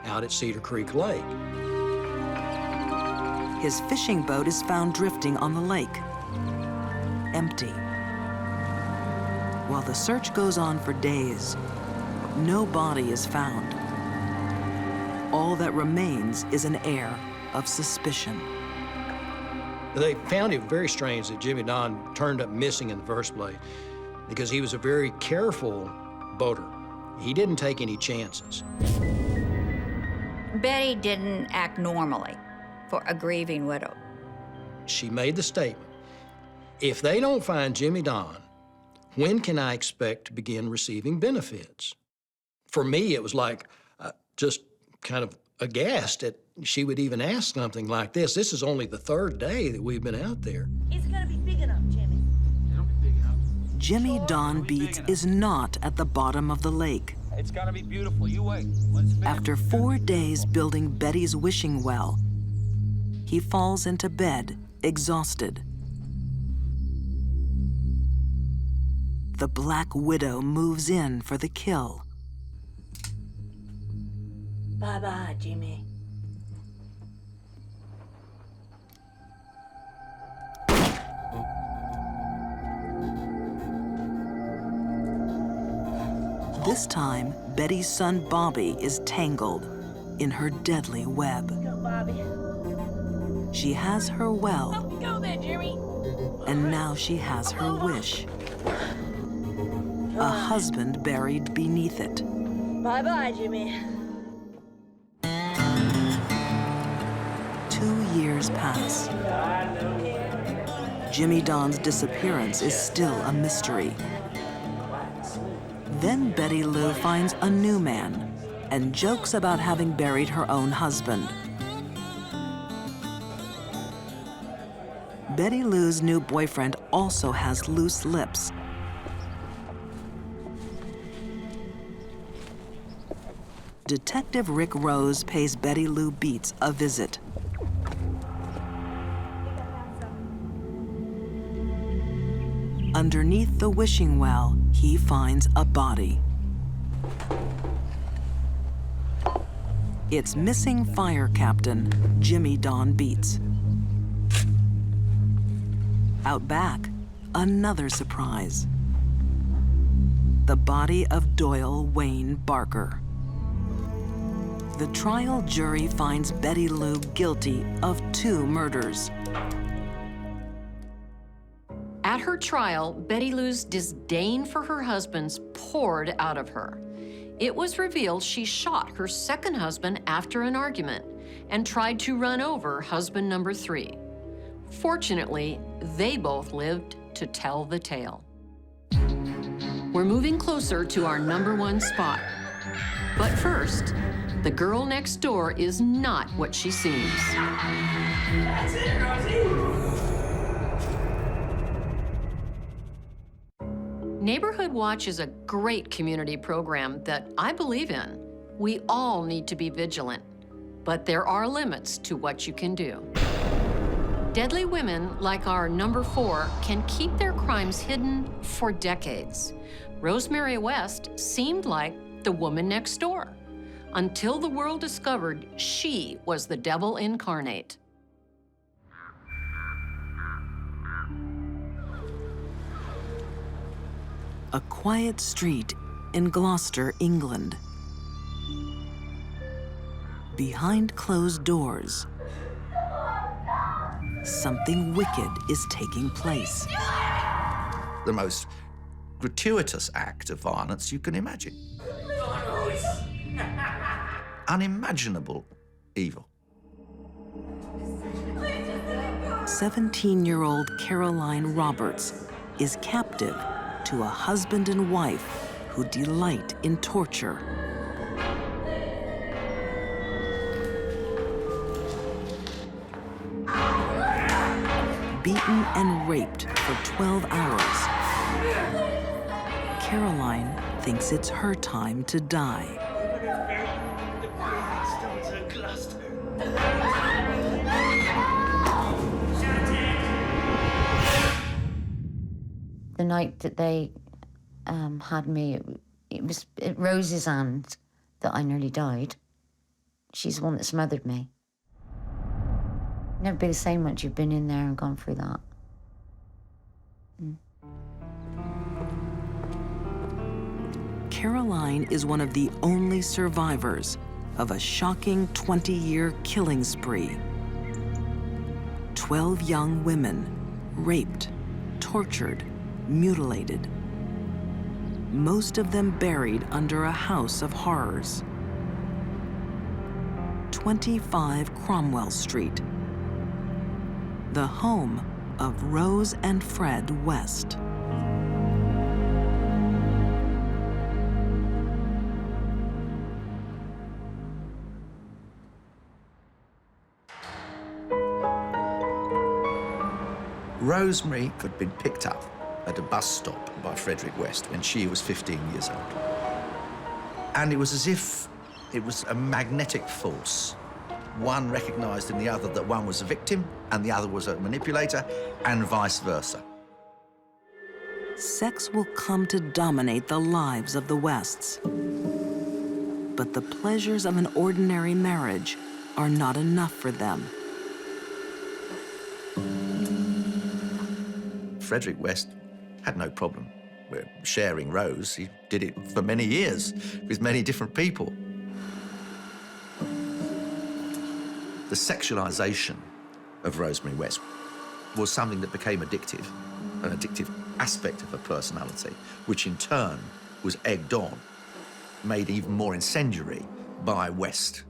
out at Cedar Creek Lake. His fishing boat is found drifting on the lake, empty. While the search goes on for days, no body is found. All that remains is an air of suspicion. They found it very strange that Jimmy Don turned up missing in the first place because he was a very careful boater. He didn't take any chances. Betty didn't act normally for a grieving widow. She made the statement, if they don't find Jimmy Don, when can I expect to begin receiving benefits? For me, it was like just kind of aghast that she would even ask something like this. This is only the 3rd day that we've been out there. Is it gonna be big enough, Jimmy? It'll be big enough. Jimmy Don Beats is not at the bottom of the lake. It's gonna be beautiful. You wait. When it's finished, After 4 days building Betty's wishing well, he falls into bed, exhausted. The Black Widow moves in for the kill. Bye-bye, Jimmy. This time, Betty's son Bobby is tangled in her deadly web. Go, Bobby. She has her well, Go there, Jimmy. and now she has her wish. A husband buried beneath it. Bye-bye, Jimmy. 2 years pass. Jimmy Don's disappearance is still a mystery. Then Betty Lou finds a new man and jokes about having buried her own husband. Betty Lou's new boyfriend also has loose lips. Detective Rick Rose pays Betty Lou Beats a visit. Underneath the wishing well, he finds a body. It's missing fire captain Jimmy Don Beats. Out back, another surprise. The body of Doyle Wayne Barker. The trial jury finds Betty Lou guilty of 2 murders. At her trial, Betty Lou's disdain for her husband's poured out of her. It was revealed she shot her second husband after an argument and tried to run over husband number 3. Fortunately, they both lived to tell the tale. We're moving closer to our #1 spot. But first, the girl next door is not what she seems. That's it, Rosie. Neighborhood Watch is a great community program that I believe in. We all need to be vigilant, but there are limits to what you can do. Deadly women, like our #4, can keep their crimes hidden for decades. Rosemary West seemed like the woman next door, until the world discovered she was the devil incarnate. A quiet street in Gloucester, England. Behind closed doors, something wicked is taking place. The most gratuitous act of violence you can imagine. Unimaginable evil. 17-year-old Caroline Roberts is captive to a husband and wife who delight in torture. Beaten and raped for 12 hours, Caroline thinks it's her time to die. The night that they had me, it was at Rose's hand that I nearly died. She's the one that smothered me. Never be the same once you've been in there and gone through that. Caroline is one of the only survivors of a shocking 20-year killing spree. 12 young women raped, tortured, mutilated. Most of them buried under a house of horrors. 25 Cromwell Street, the home of Rose and Fred West. Rosemary had been picked up at a bus stop by Frederick West when she was 15 years old. And it was as if it was a magnetic force. One recognised in the other that one was a victim and the other was a manipulator, and vice versa. Sex will come to dominate the lives of the Wests. But the pleasures of an ordinary marriage are not enough for them. Frederick West had no problem with sharing Rose. He did it for many years with many different people. The sexualization of Rosemary West was something that became addictive, an addictive aspect of her personality, which in turn was egged on, made even more incendiary by West.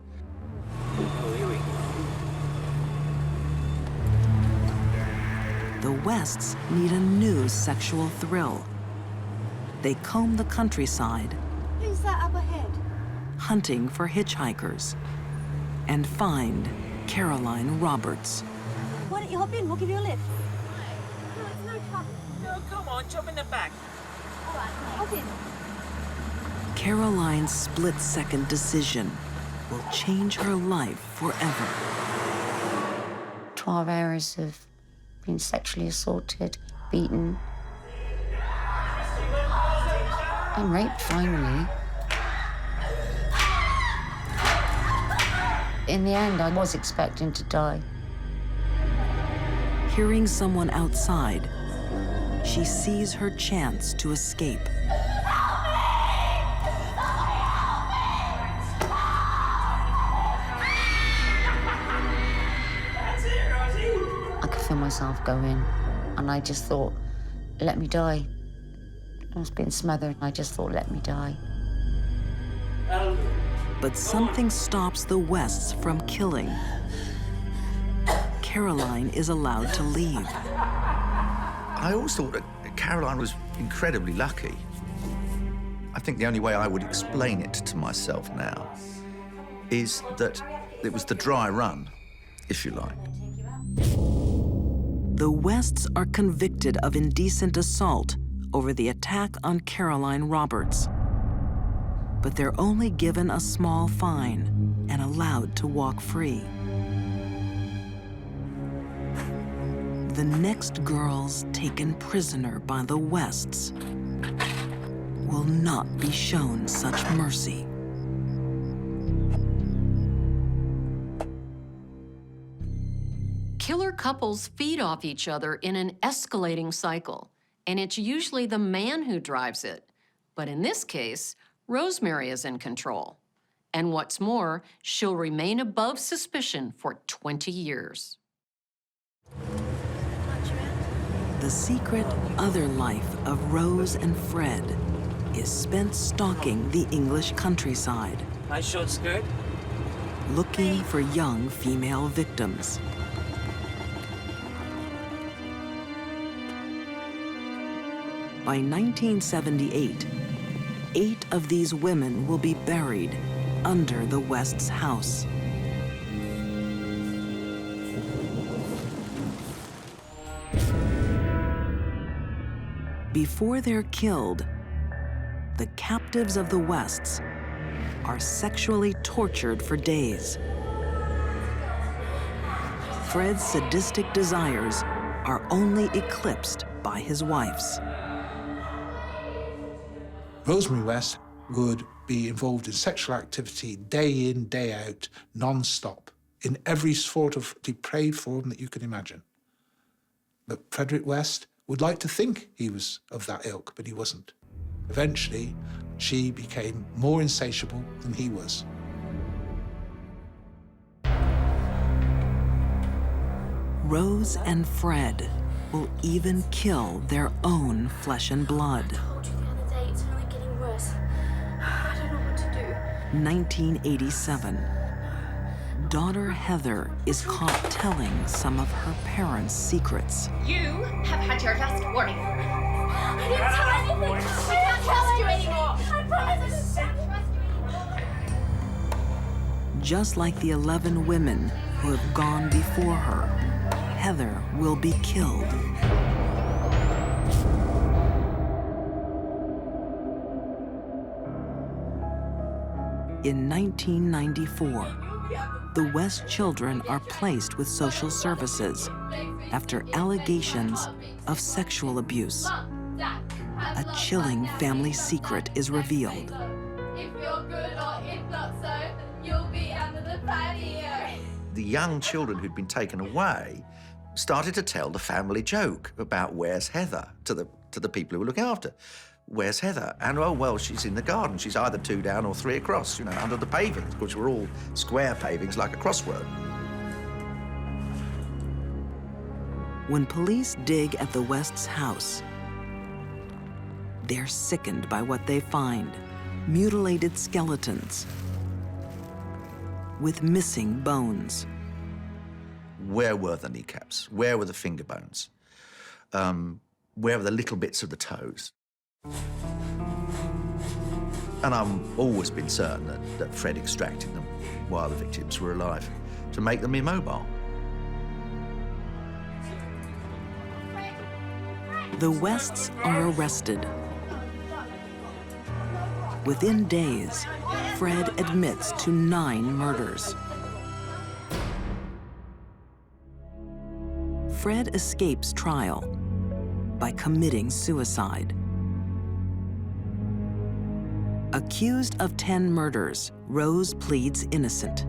The Wests need a new sexual thrill. They comb the countryside, Who's that up ahead? hunting for hitchhikers, and find Caroline Roberts. Why don't you hop in? We'll give you a lift. No, it's no trouble. No, come on, jump in the back. All right, hop in. Caroline's split-second decision will change her life forever. 12 hours of being sexually assaulted, beaten, and raped, finally. In the end, I was expecting to die. Hearing someone outside, she sees her chance to escape. I could feel myself go in, and I just thought, let me die. I was being smothered, and I just thought, let me die. But something stops the Wests from killing. Caroline is allowed to leave. I always thought that Caroline was incredibly lucky. I think the only way I would explain it to myself now is that it was the dry run, if you like. The Wests are convicted of indecent assault over the attack on Caroline Roberts. But they're only given a small fine and allowed to walk free. The next girls taken prisoner by the Wests will not be shown such mercy. Killer couples feed off each other in an escalating cycle, and it's usually the man who drives it. But in this case, Rosemary is in control. And what's more, she'll remain above suspicion for 20 years. The secret other life of Rose and Fred is spent stalking the English countryside, Nice short skirt. looking for young female victims. By 1978, 8 of these women will be buried under the West's house. Before they're killed, the captives of the Wests are sexually tortured for days. Fred's sadistic desires are only eclipsed by his wife's. Rosemary West would be involved in sexual activity day in, day out, non-stop, in every sort of depraved form that you can imagine. But Frederick West would like to think he was of that ilk, but he wasn't. Eventually, she became more insatiable than he was. Rose and Fred will even kill their own flesh and blood. The other day, it's only getting worse. I don't know what to do. 1987. Daughter Heather is caught telling some of her parents' secrets. You have had your last warning. I didn't tell anything. I can't trust you anymore. I promise I don't trust you anymore. Just like the 11 women who have gone before her, Heather will be killed. In 1994, the West children are placed with social services after allegations of sexual abuse. A chilling family secret is revealed. If you're good or if not so, you'll be under the patio. The young children who'd been taken away started to tell the family joke about where's Heather to the people who were looking after. Where's Heather? And, oh, well, she's in the garden. She's either 2 down or 3 across, you know, under the pavings, which were all square pavings like a crossword. When police dig at the West's house, they're sickened by what they find. Mutilated skeletons with missing bones. Where were the kneecaps? Where were the finger bones? Where were the little bits of the toes? And I've always been certain that Fred extracted them while the victims were alive to make them immobile. The Wests are arrested. Within days, Fred admits to 9 murders. Fred escapes trial by committing suicide. Accused of 10 murders, Rose pleads innocent.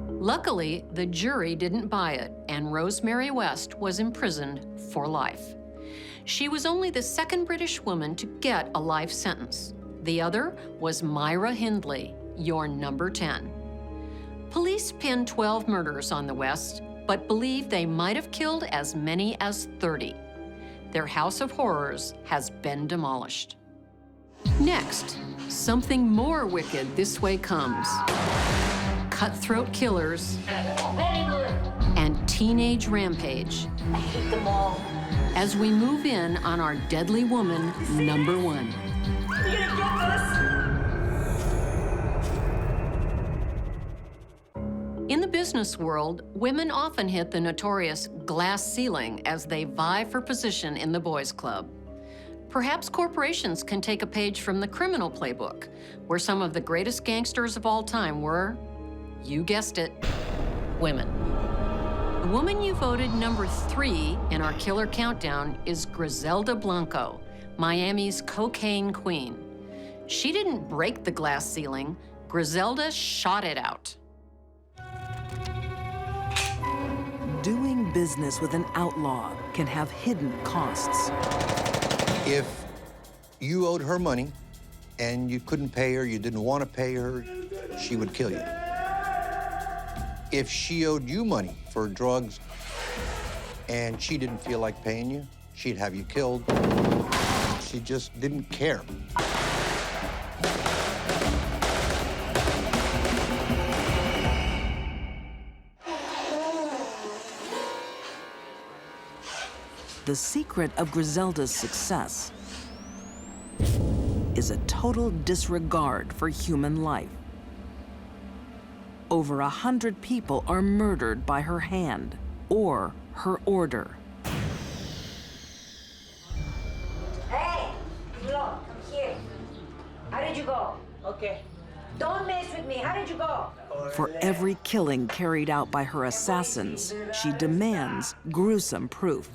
Luckily, the jury didn't buy it, and Rosemary West was imprisoned for life. She was only the second British woman to get a life sentence. The other was Myra Hindley, your number 10. Police pinned 12 murders on the West, but believe they might have killed as many as 30. Their house of horrors has been demolished. Next, something more wicked this way comes. Cutthroat killers and teenage rampage. I hate them all. As we move in on our deadly woman, number 1. You're gonna get this! In the business world, women often hit the notorious glass ceiling as they vie for position in the boys' club. Perhaps corporations can take a page from the criminal playbook, where some of the greatest gangsters of all time were, you guessed it, women. The woman you voted number 3 in our killer countdown is Griselda Blanco, Miami's cocaine queen. She didn't break the glass ceiling, Griselda shot it out. Doing business with an outlaw can have hidden costs. If you owed her money and you couldn't pay her, you didn't want to pay her, she would kill you. If she owed you money for drugs and she didn't feel like paying you, she'd have you killed. She just didn't care. The secret of Griselda's success is a total disregard for human life. Over 100 people are murdered by her hand or her order. Hey, DeLong, come here. How did you go? Okay. Don't mess with me. How did you go? For every killing carried out by her assassins, she demands gruesome proof.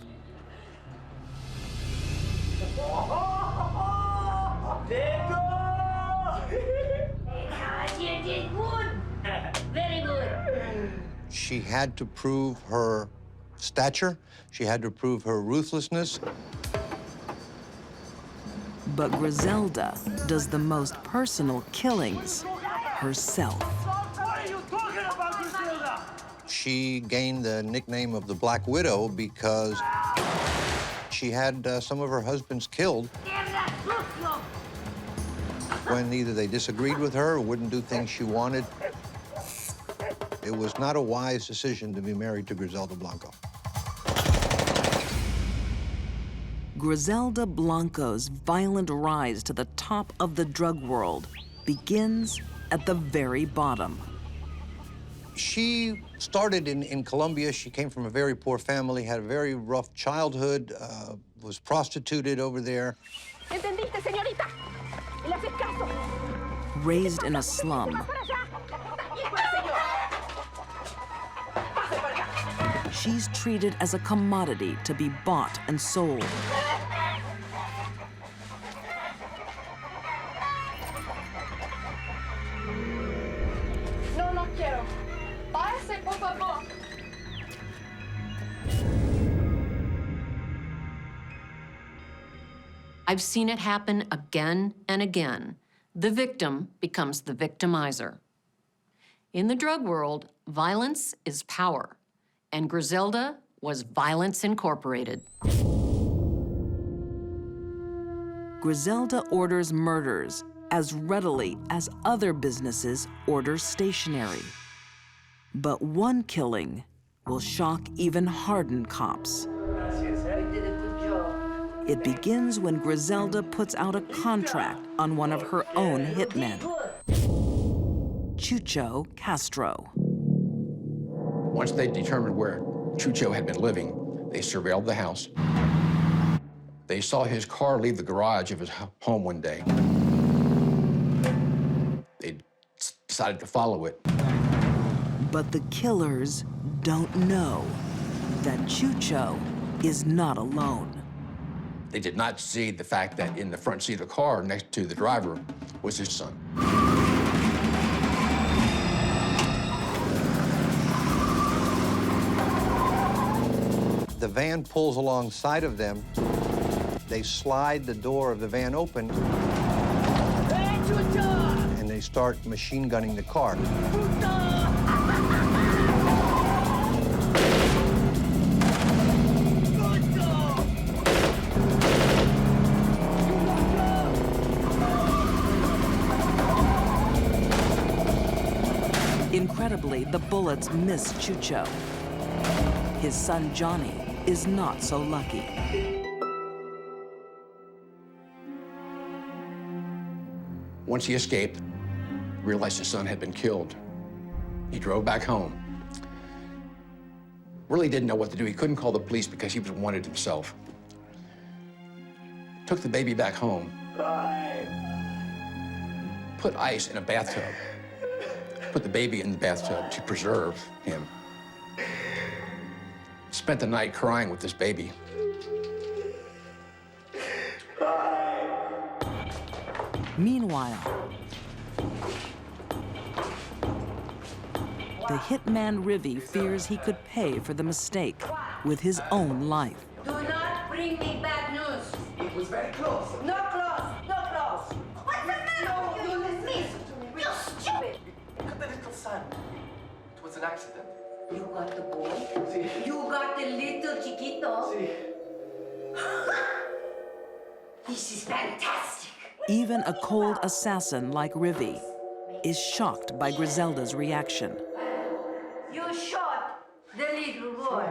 You did good. Very good. She had to prove her stature. She had to prove her ruthlessness. But Griselda does the most personal killings herself. What are you talking about, Griselda? She gained the nickname of the Black Widow because she had some of her husbands killed when either they disagreed with her or wouldn't do things she wanted. It was not a wise decision to be married to Griselda Blanco. Griselda Blanco's violent rise to the top of the drug world begins at the very bottom. She started in Colombia. She came from a very poor family, had a very rough childhood, was prostituted over there. ¿Entendiste, señorita? ¿Le haces caso? Raised in a slum, she's treated as a commodity to be bought and sold. No, no quiero. Váyase, por favor. I've seen it happen again and again. The victim becomes the victimizer. In the drug world, violence is power, and Griselda was Violence Incorporated. Griselda orders murders as readily as other businesses order stationery. But one killing will shock even hardened cops. It begins when Griselda puts out a contract on one of her own hitmen, Chucho Castro. Once they determined where Chucho had been living, they surveilled the house. They saw his car leave the garage of his home one day. They decided to follow it. But the killers don't know that Chucho is not alone. They did not see the fact that in the front seat of the car next to the driver was his son. The van pulls alongside of them. They slide the door of the van open, and they start machine gunning the car. Incredibly, the bullets miss Chucho. His son, Johnny, is not so lucky. Once he escaped, realized his son had been killed, he drove back home. Really didn't know what to do. He couldn't call the police because he was wanted himself. Took the baby back home. Put ice in a bathtub. Put the baby in the bathtub to preserve him. Spent the night crying with this baby. Meanwhile, the hitman Rivi fears he could pay for the mistake with his own life. Do not bring me bad news. It was very close. No close, no close. What's the matter with you? Listen to me. You're stupid. Look at the little son. It was an accident. You got the boy? Si. You got the little chiquito? Si. This is fantastic. Even a cold assassin like Rivi is shocked by Griselda's reaction. You shot the little boy.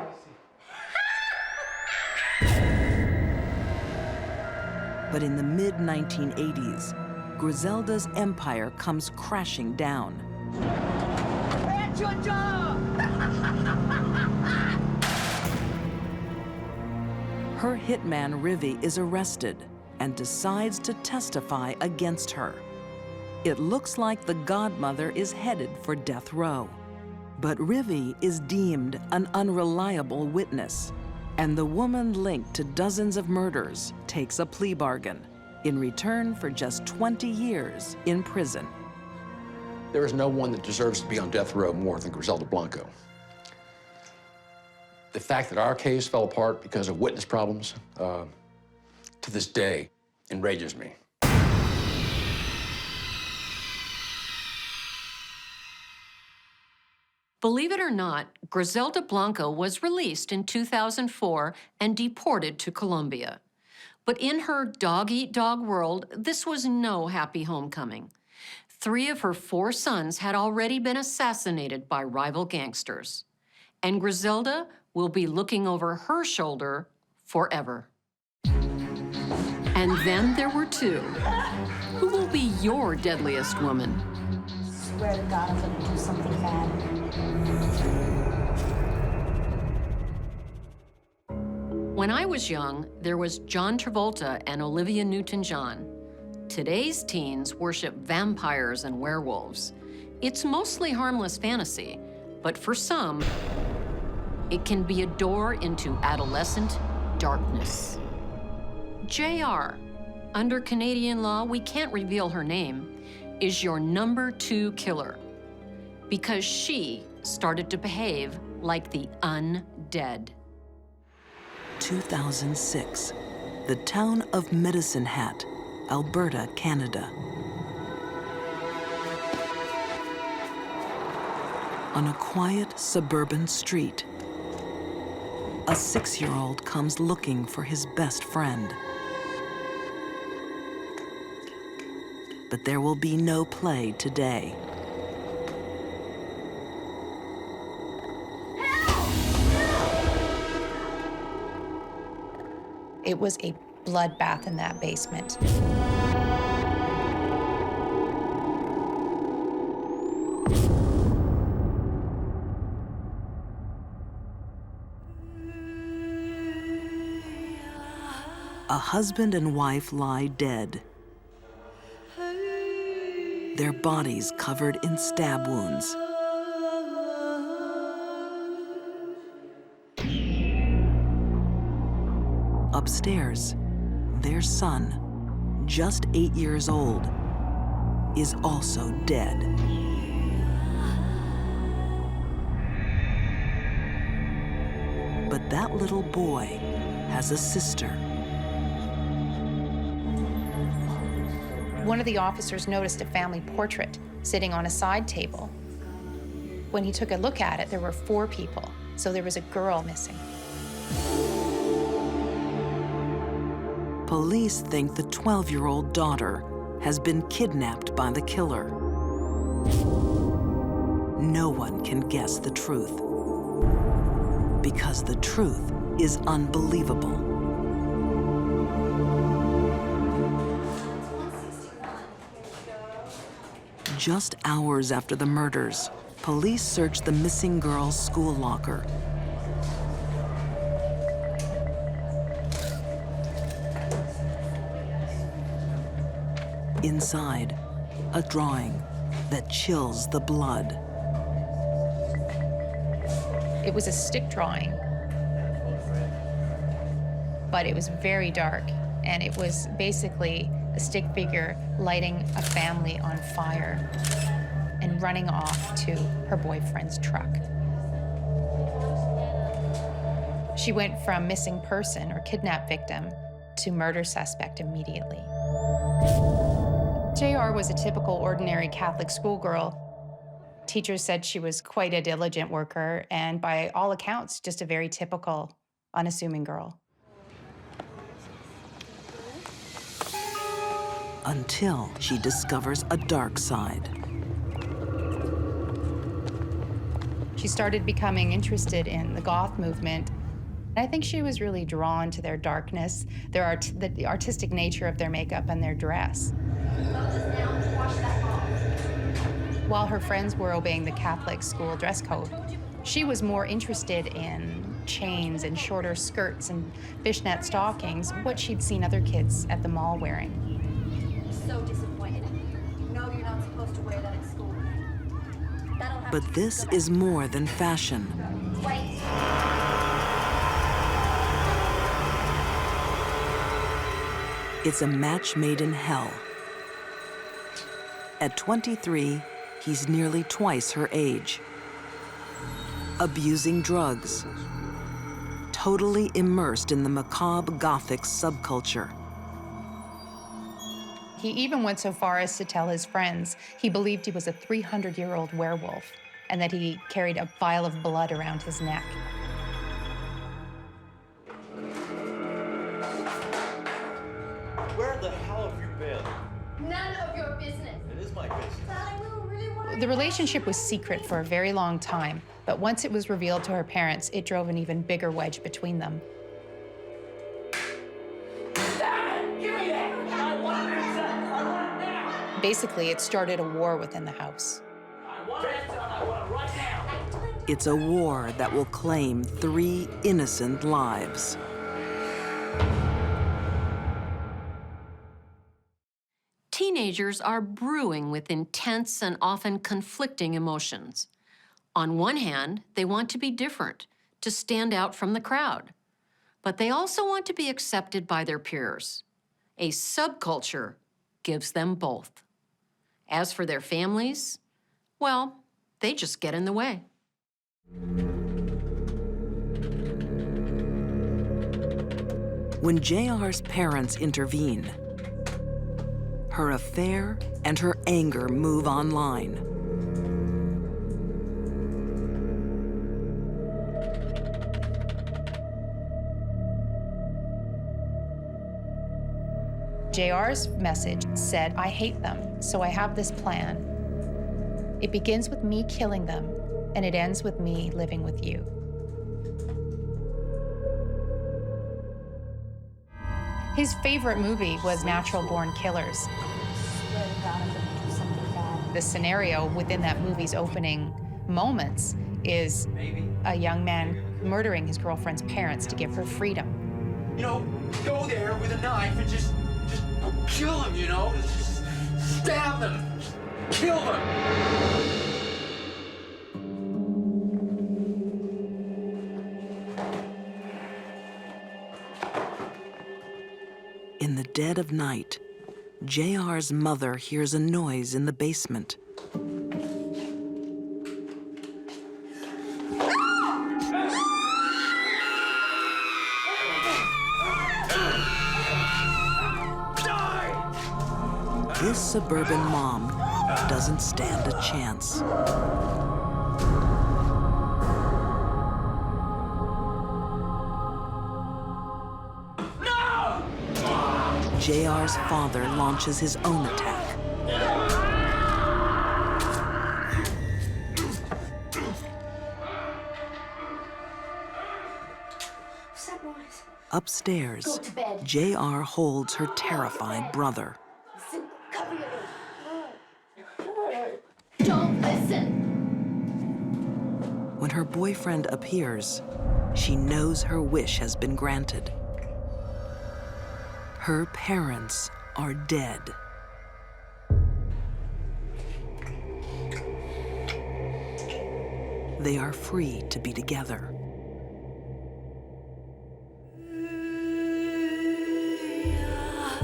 But in the mid-1980s, Griselda's empire comes crashing down. Her hitman, Rivi, is arrested and decides to testify against her. It looks like the godmother is headed for death row. But Rivi is deemed an unreliable witness, and the woman linked to dozens of murders takes a plea bargain in return for just 20 years in prison. There is no one that deserves to be on death row more than Griselda Blanco. The fact that our case fell apart because of witness problems, to this day, enrages me. Believe it or not, Griselda Blanco was released in 2004 and deported to Colombia. But in her dog-eat-dog world, this was no happy homecoming. 3 of her 4 sons had already been assassinated by rival gangsters. And Griselda will be looking over her shoulder forever. And then there were 2. Who will be your deadliest woman? Swear to God, I'm gonna do something bad. When I was young, there was John Travolta and Olivia Newton-John. Today's teens worship vampires and werewolves. It's mostly harmless fantasy, but for some, it can be a door into adolescent darkness. JR, under Canadian law, we can't reveal her name, is your number 2 killer because she started to behave like the undead. 2006, the town of Medicine Hat, Alberta, Canada. On a quiet suburban street, a 6-year-old comes looking for his best friend. But there will be no play today. It was a bloodbath in that basement. A husband and wife lie dead, their bodies covered in stab wounds. Upstairs, their son, just 8 years old, is also dead. But that little boy has a sister. One of the officers noticed a family portrait sitting on a side table. When he took a look at it, there were 4 people, so there was a girl missing. Police think the 12-year-old daughter has been kidnapped by the killer. No one can guess the truth, because the truth is unbelievable. Just hours after the murders, police search the missing girl's school locker. Inside, a drawing that chills the blood. It was a stick drawing, but it was very dark, and it was basically a stick figure lighting a family on fire and running off to her boyfriend's truck. She went from missing person or kidnap victim to murder suspect immediately. JR was a typical ordinary Catholic schoolgirl. Teachers said she was quite a diligent worker and by all accounts, just a very typical, unassuming girl. Until she discovers a dark side. She started becoming interested in the goth movement. I think she was really drawn to their darkness, the artistic nature of their makeup and their dress. While her friends were obeying the Catholic school dress code, she was more interested in chains and shorter skirts and fishnet stockings, what she'd seen other kids at the mall wearing. So disappointed. You know you're not supposed to wear that at school. But this is more than fashion. Wait. It's a match made in hell. At 23, he's nearly twice her age. Abusing drugs. Totally immersed in the macabre Gothic subculture. He even went so far as to tell his friends he believed he was a 300-year-old werewolf and that he carried a vial of blood around his neck. Where the hell have you been? None of your business. It is my business. The relationship was secret for a very long time, but once it was revealed to her parents, it drove an even bigger wedge between them. Basically, it started a war within the house. It's a war that will claim 3 innocent lives. Teenagers are brewing with intense and often conflicting emotions. On one hand, they want to be different, to stand out from the crowd. But they also want to be accepted by their peers. A subculture gives them both. As for their families, well, they just get in the way. When JR's parents intervene, her affair and her anger move online. JR's message said, I hate them, so I have this plan. It begins with me killing them, and it ends with me living with you. His favorite movie was Natural Born Killers. The scenario within that movie's opening moments is a young man murdering his girlfriend's parents to give her freedom. You know, go there with a knife and just kill them, you know? Just stab them. Kill them. In the dead of night, JR's mother hears a noise in the basement. This suburban mom doesn't stand a chance. JR's father launches his own attack. Upstairs, Go to bed. JR holds her terrified brother. Cover your ears. Don't listen. When her boyfriend appears, she knows her wish has been granted. Her parents are dead. They are free to be together.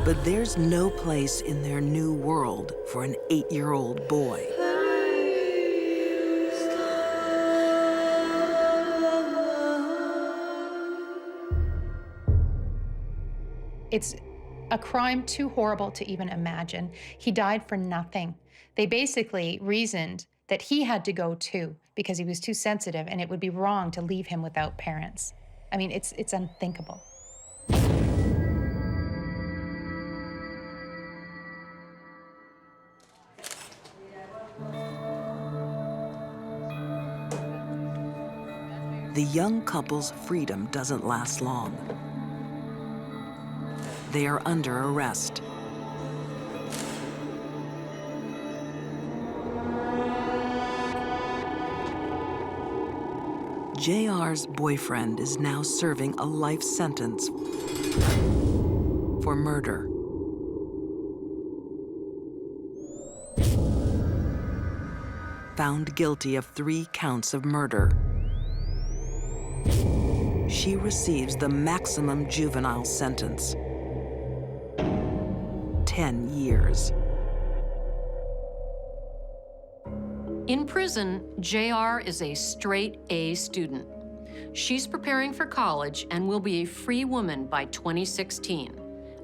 But there's no place in their new world for an 8-year-old boy. It's a crime too horrible to even imagine. He died for nothing. They basically reasoned that he had to go too because he was too sensitive and it would be wrong to leave him without parents. I mean, it's unthinkable. The young couple's freedom doesn't last long. They are under arrest. JR's boyfriend is now serving a life sentence for murder. Found guilty of 3 counts of murder, she receives the maximum juvenile sentence, 10 years. In prison, JR is a straight A student. She's preparing for college and will be a free woman by 2016,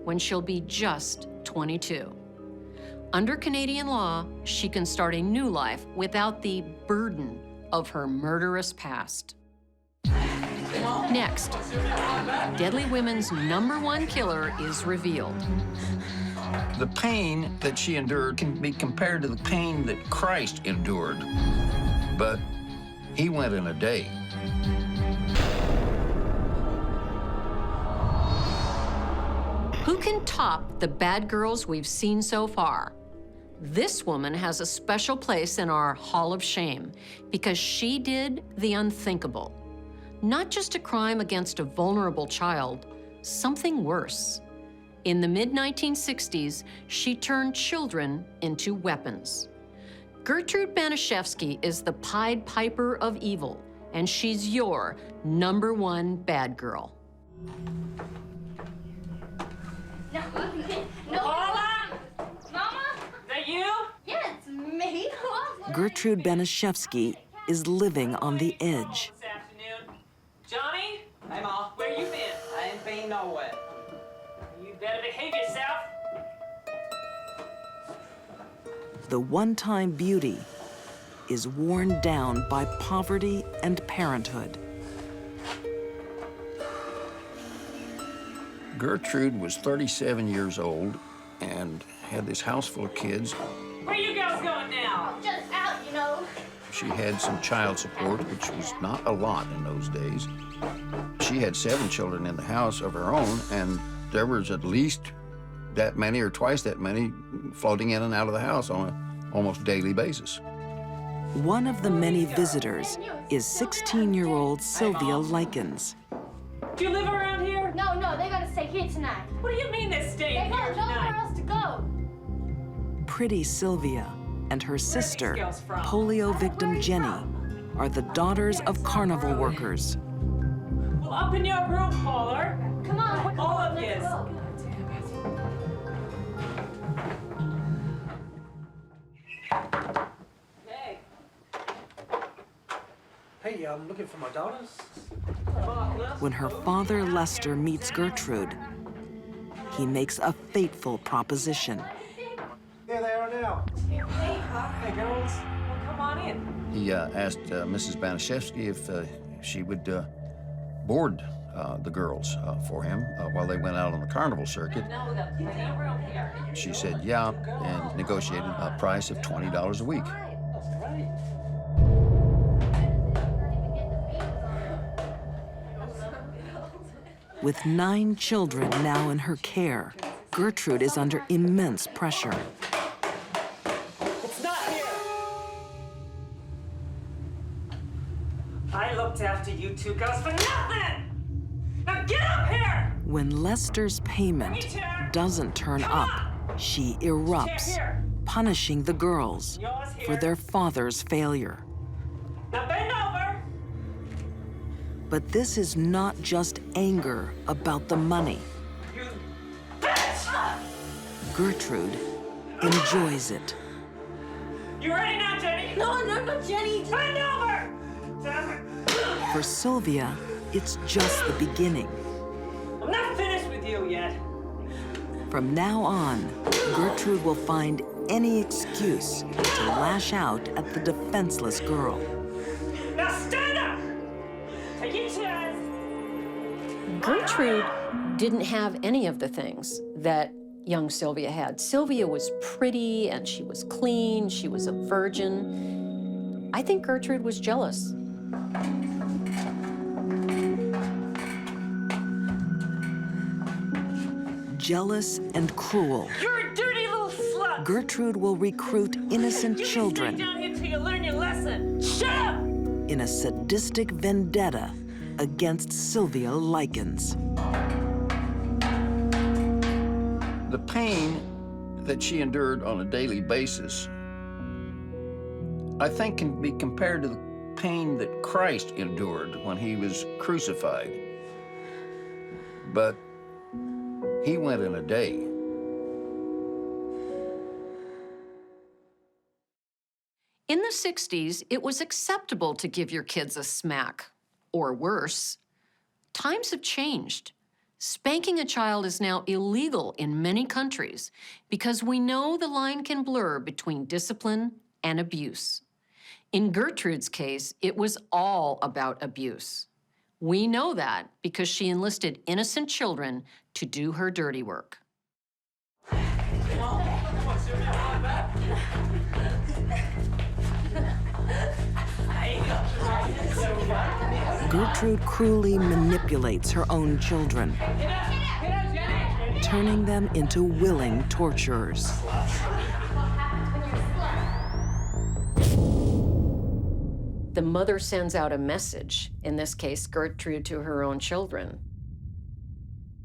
when she'll be just 22. Under Canadian law, she can start a new life without the burden of her murderous past. Next, Deadly Women's #1 killer is revealed. The pain that she endured can be compared to the pain that Christ endured, but he went in a day. Who can top the bad girls we've seen so far? This woman has a special place in our Hall of Shame because she did the unthinkable. Not just a crime against a vulnerable child, something worse. In the mid-1960s, she turned children into weapons. Gertrude Banaszewski is the Pied Piper of evil, and she's your #1 bad girl. No. Paula? Mama? Is that you? Yeah, it's me. Gertrude Banaszewski is living on the edge. This afternoon. Johnny? Hey, Ma. Where you been? I ain't been nowhere. You better behave yourself. The one-time beauty is worn down by poverty and parenthood. Gertrude was 37 years old and had this house full of kids. Where you girls going now? Just out, you know. She had some child support, which was not a lot in those days. She had 7 children in the house of her own, and there was at least that many or twice that many floating in and out of the house on an almost daily basis. One of the many visitors is 16-year-old Sylvia Likens. Do you live around here? No, they gotta stay here tonight. What do you mean they're staying They here got nowhere tonight? else to go. Pretty Sylvia and her sister, polio victim Jenny, are the daughters of carnival workers. Well, up in your room, Paula. Come on, all of you. Hey. Hey, I'm looking for my daughters. When her father, Lester, meets Gertrude, he makes a fateful proposition. There they are now. Hey, girls. Well, come on in. He asked Mrs. Banaszewski if she would board the girls for him while they went out on the carnival circuit. Now we got plenty of room here. She said yeah, and negotiated a price of $20 a week. With 9 children now in her care, Gertrude is under immense pressure. It's not here. I looked after you 2 girls for nothing. Now get up here. When Lester's payment doesn't turn up, she erupts, punishing the girls for their father's failure. Now bend over. But this is not just anger about the money. You bitch! Gertrude enjoys it. You ready now, Jenny? No, Jenny. Bend over. For Sylvia, it's just the beginning. I'm not finished with you yet. From now on, Gertrude will find any excuse to lash out at the defenseless girl. Now stand up. Take your chairs. Gertrude didn't have any of the things that young Sylvia had. Sylvia was pretty and she was clean, she was a virgin. I think Gertrude was jealous. Jealous and cruel, You're a dirty little slut. Gertrude will recruit innocent You children stay down here till you learn your lesson. Shut up. in a sadistic vendetta against Sylvia Likens. The pain that she endured on a daily basis, I think, can be compared to the pain that Christ endured when he was crucified. But he went in a day. In the 60s, it was acceptable to give your kids a smack, or worse. Times have changed. Spanking a child is now illegal in many countries because we know the line can blur between discipline and abuse. In Gertrude's case, it was all about abuse. We know that because she enlisted innocent children to do her dirty work. Gertrude cruelly manipulates her own children, turning them into willing torturers. The mother sends out a message, in this case, Gertrude to her own children.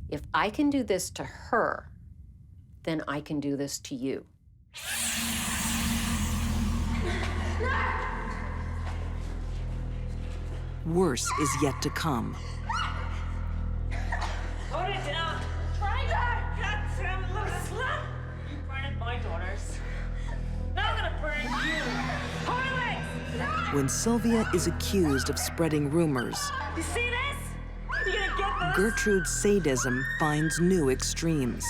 If I can do this to her, then I can do this to you. Worse is yet to come. Put it down. Goddamn little slut. You burned my daughters. Now I'm gonna burn you. Harley! When Sylvia is accused of spreading rumors, You see this? You gonna get this? Gertrude's sadism finds new extremes.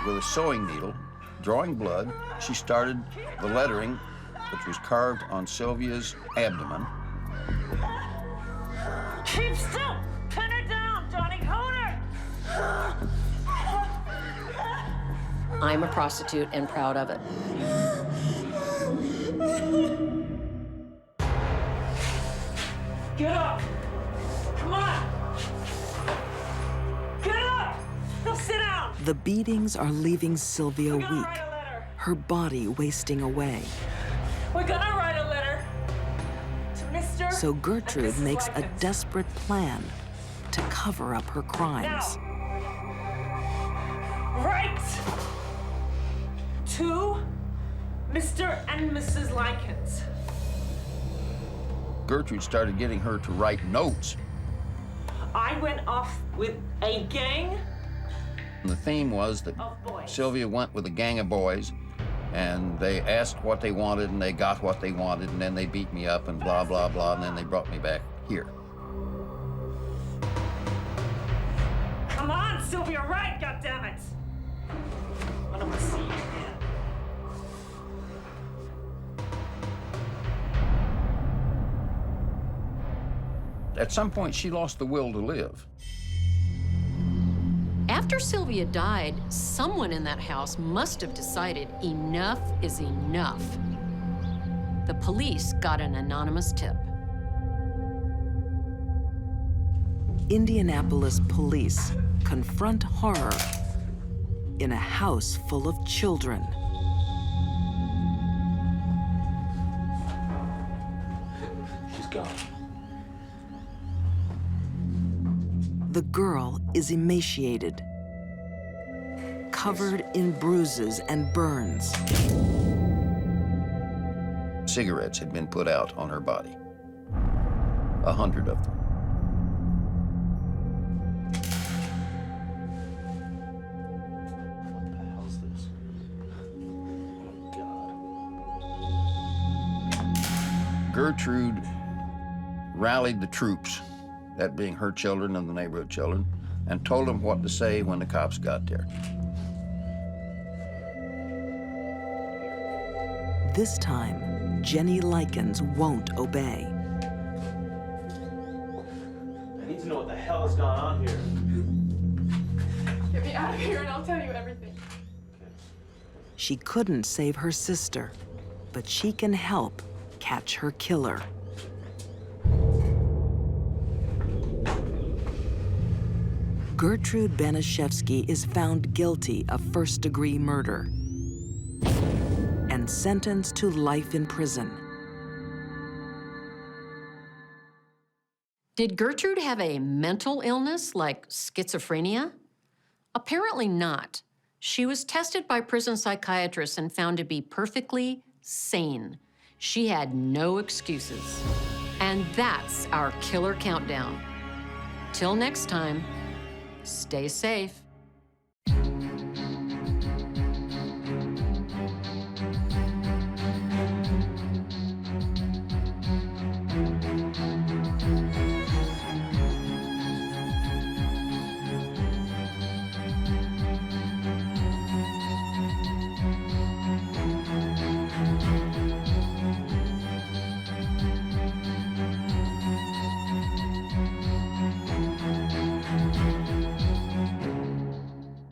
With a sewing needle, drawing blood, she started the lettering which was carved on Sylvia's abdomen. Keep still! Pin her down, Johnny! Hold her! I'm a prostitute and proud of it. Get up! Come on! Get up! Now sit down! The beatings are leaving Sylvia We're gonna weak, write a letter. her body wasting away. We're gonna write a letter to Mr. So and Gertrude Mrs. makes a Likens. desperate plan to cover up her crimes. Right to Mr. and Mrs. Likens. Gertrude started getting her to write notes. I went off with a gang. And the theme was that Of boys. Sylvia went with a gang of boys, and they asked what they wanted, and they got what they wanted, and then they beat me up, and blah, blah, blah, and then they brought me back here. Come on, Sylvia, right, goddammit! I don't want to see you again. At some point, she lost the will to live. After Sylvia died, someone in that house must have decided enough is enough. The police got an anonymous tip. Indianapolis police confront horror in a house full of children. She's gone. The girl is emaciated, covered in bruises and burns. Cigarettes had been put out on her body. 100 of them. What the hell's this? Oh, God. Gertrude rallied the troops, that being her children and the neighborhood children, and told them what to say when the cops got there. This time, Jenny Likens won't obey. I need to know what the hell has gone on here. Get me out of here and I'll tell you everything. She couldn't save her sister, but she can help catch her killer. Gertrude Banaszewski is found guilty of first-degree murder and sentenced to life in prison. Did Gertrude have a mental illness like schizophrenia? Apparently not. She was tested by prison psychiatrists and found to be perfectly sane. She had no excuses. And that's our killer countdown. Till next time, stay safe.